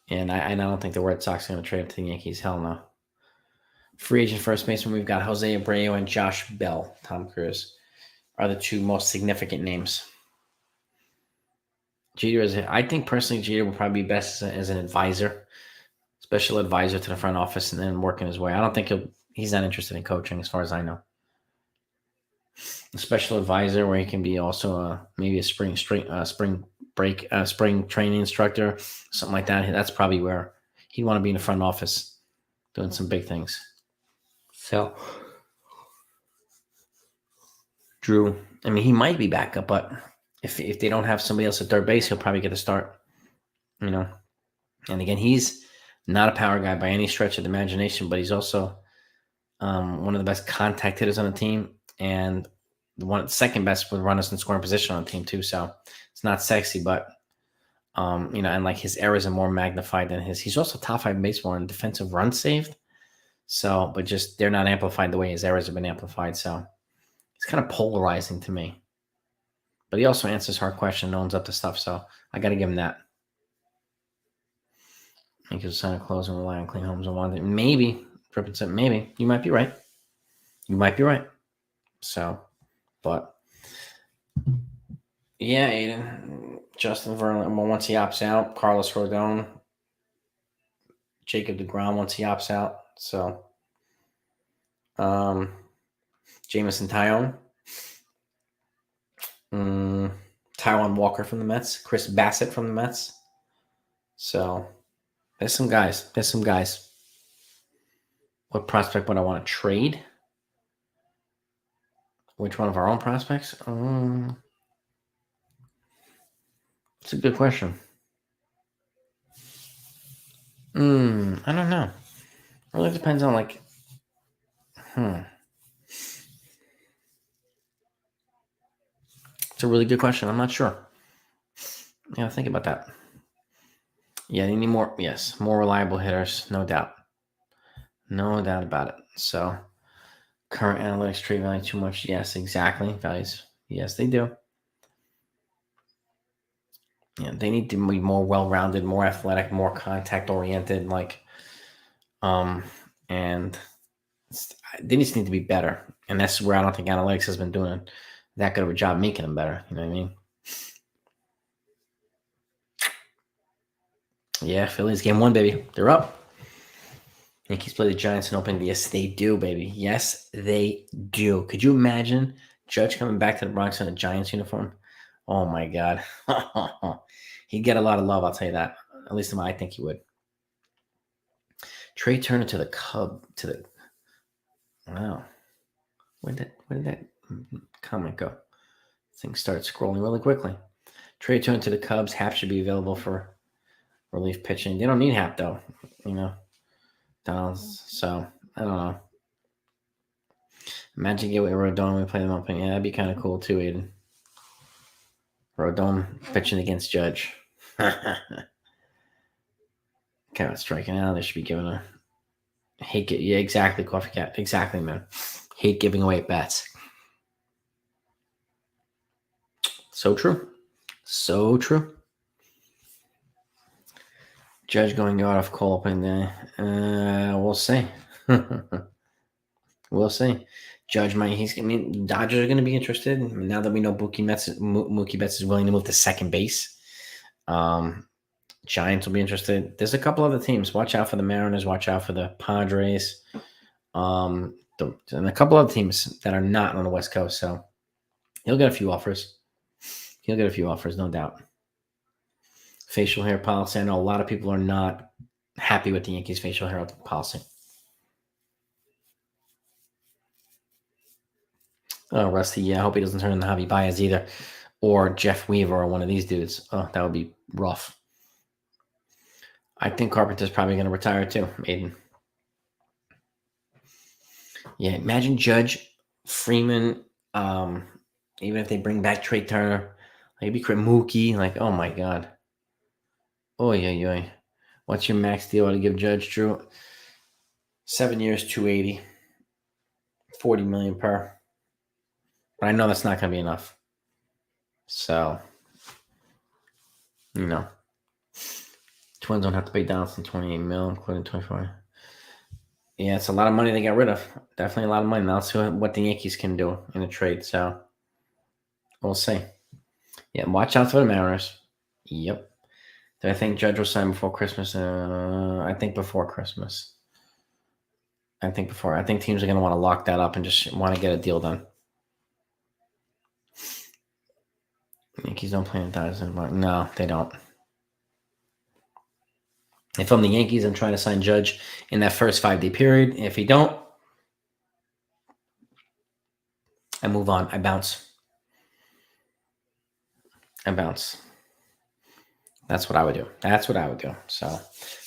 [SPEAKER 1] And I don't think the Red Sox are going to trade him to the Yankees. Hell no. Free agent first baseman, we've got Jose Abreu and Josh Bell. Tom Cruise are the two most significant names. Jeter I think personally Jeter would probably be best as an advisor, special advisor to the front office, and then working his way. I don't think he's not interested in coaching as far as I know. A special advisor where he can be also maybe a spring training instructor, something like that. That's probably where he'd want to be in the front office doing some big things. So, Drew, I mean, he might be back up, but if they don't have somebody else at third base, he'll probably get a start, And again, he's not a power guy by any stretch of the imagination, but he's also one of the best contact hitters on the team and the second best with runners in scoring position on the team too. So it's not sexy, but and his errors are more magnified than his. He's also top 5 baseball in defensive runs saved. So, but just they're not amplified the way his errors have been amplified. So it's kind of polarizing to me. But he also answers hard questions, owns up to stuff. So I got to give him that. He could sign a close and rely on clean homes and one. Maybe, maybe you might be right. So, but yeah, Aiden, Justin Verlander. Well, once he opts out, Carlos Rodon, Jacob deGrom once he opts out. So, Jameson Taillon, Taijuan Walker from the Mets, Chris Bassett from the Mets. So, there's some guys. What prospect would I want to trade? Which one of our own prospects? It's a good question. I don't know. It really depends on It's a really good question. I'm not sure. Yeah, think about that. Yeah, they need more. Yes, more reliable hitters, no doubt. No doubt about it. So, current analytics trade value too much. Yes, exactly. Values. Yes, they do. Yeah, they need to be more well-rounded, more athletic, more contact-oriented. And they just need to be better. And that's where I don't think analytics has been doing that good of a job making them better. You know what I mean? Yeah, Phillies game 1, baby. They're up. Yankees play the Giants in opening. Yes, they do, baby. Yes, they do. Could you imagine Judge coming back to the Bronx in a Giants uniform? Oh my God, he'd get a lot of love. I'll tell you that. At least I think he would. Trey Turner to the Cub to the. Wow, where did that comment go? Things start scrolling really quickly. Trey Turner to the Cubs. Hap should be available for relief pitching. They don't need Hap though. You know, Donald's. So I don't know. Imagine get with Rodon when we play them up. Yeah, that'd be kind of cool too, Aiden. Rodon pitching against Judge. Kind of striking out. They should be giving a hate. Yeah, exactly, Coffee Cat. Exactly, man. Hate giving away at bats. So true. So true. Judge going out of call opening day. We'll see. We'll see. Judge might. Dodgers are going to be interested now that we know Mookie Betts is willing to move to second base. Giants will be interested. There's a couple other teams. Watch out for the Mariners. Watch out for the Padres. And a couple other teams that are not on the West Coast. So he'll get a few offers. No doubt. Facial hair policy. I know a lot of people are not happy with the Yankees' facial hair policy. Oh, Rusty. Yeah, I hope he doesn't turn into Javi Baez either. Or Jeff Weaver or one of these dudes. Oh, that would be rough. I think Carpenter's probably going to retire too, Aiden. Yeah, imagine Judge, Freeman, even if they bring back Trey Turner, maybe Mookie, like, oh my God. Oh, yeah. What's your max deal to give Judge, Drew? 7 years, 280, 40 million per. But I know that's not going to be enough. So, Twins don't have to pay Donaldson 28 mil, including 24. Yeah, it's a lot of money they got rid of. Definitely a lot of money. Now let's see what the Yankees can do in a trade. So, we'll see. Yeah, watch out for the Mariners. Yep. Do I think Judge will sign before Christmas? I think before Christmas. I think teams are going to want to lock that up and just want to get a deal done. Yankees don't play in Dodgers. No, they don't. If I'm the Yankees, I'm trying to sign Judge in that first 5-day period. If he don't, I move on. I bounce. That's what I would do. So,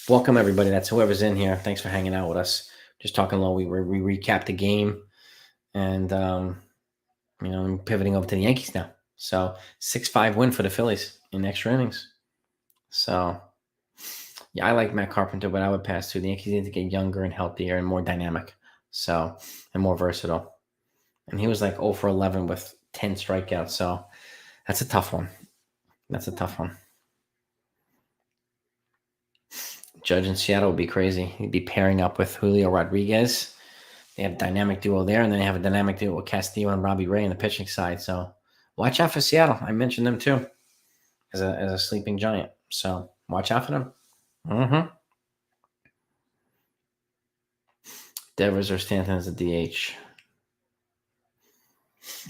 [SPEAKER 1] welcome everybody. That's whoever's in here. Thanks for hanging out with us. Just talking low. We recapped the game, and I'm pivoting over to the Yankees now. So 6-5 win for the Phillies in extra innings. So, yeah, I like Matt Carpenter, but I would pass too. The Yankees need to get younger and healthier and more dynamic, and more versatile. And he was like 0 for 11 with 10 strikeouts. So that's a tough one. Judge in Seattle would be crazy. He'd be pairing up with Julio Rodriguez. They have a dynamic duo there, and then they have a dynamic duo with Castillo and Robbie Ray on the pitching side. So watch out for Seattle. I mentioned them too as a sleeping giant. So watch out for them. Devers or Stanton as a DH.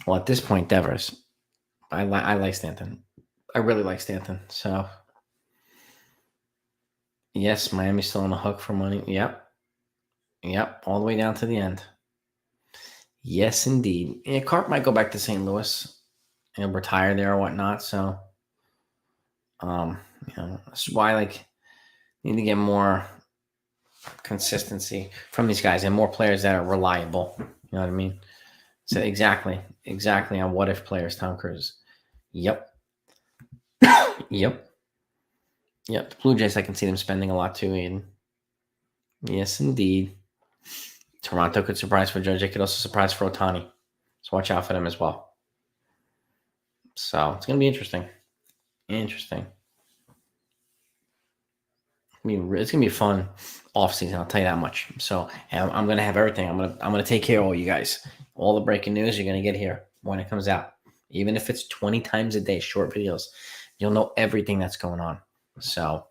[SPEAKER 1] Well, at this point, Devers. I like Stanton. I really like Stanton. So, yes, Miami's still on the hook for money. Yep, all the way down to the end. Yes, indeed. Yeah, Carp might go back to St. Louis and retire there or whatnot. So, that's why need to get more consistency from these guys and more players that are reliable. You know what I mean? So exactly on what if players, Tom Cruise. Yep. The Blue Jays, I can see them spending a lot too, Aiden. Yes, indeed. Toronto could surprise for Judge. They could also surprise for Ohtani. So watch out for them as well. So it's going to be interesting. It's gonna be a fun offseason. I'll tell you that much. So I'm gonna have everything. I'm gonna take care of all you guys. All the breaking news you're gonna get here when it comes out. Even if it's 20 times a day, short videos, you'll know everything that's going on. So,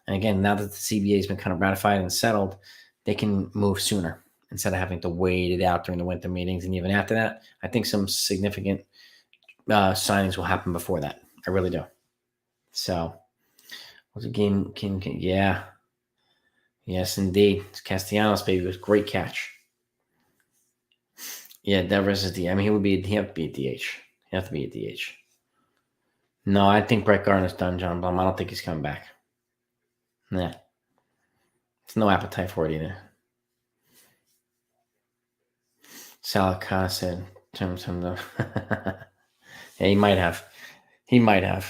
[SPEAKER 1] and again, now that the CBA has been kind of ratified and settled, they can move sooner instead of having to wait it out during the winter meetings. And even after that, I think some significant signings will happen before that. I really do. So, what's a game? Yeah. Yes, indeed. It's Castellanos, baby. It was a great catch. Yeah, Devers is the. I mean, he have to be a DH. He have to be a DH. No, I think Brett Gardner's done, John Blum. I don't think he's coming back. Nah. There's no appetite for it either. Salicata said, yeah, he might have. He might have.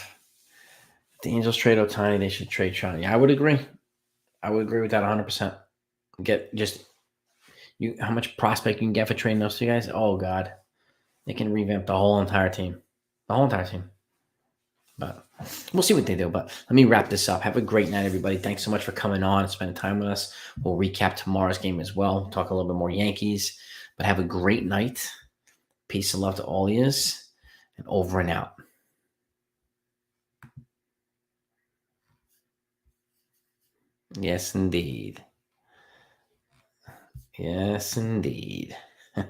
[SPEAKER 1] If the Angels trade Otani, they should trade Sean. Yeah, I would agree. I would agree with that 100%. Get just you how much prospect you can get for trading those two guys. Oh God, they can revamp the whole entire team. The whole entire team. But we'll see what they do. But let me wrap this up. Have a great night, everybody. Thanks so much for coming on and spending time with us. We'll recap tomorrow's game as well. Talk a little bit more Yankees. But have a great night. Peace and love to all yous. And over and out. Yes, indeed. Yes, indeed.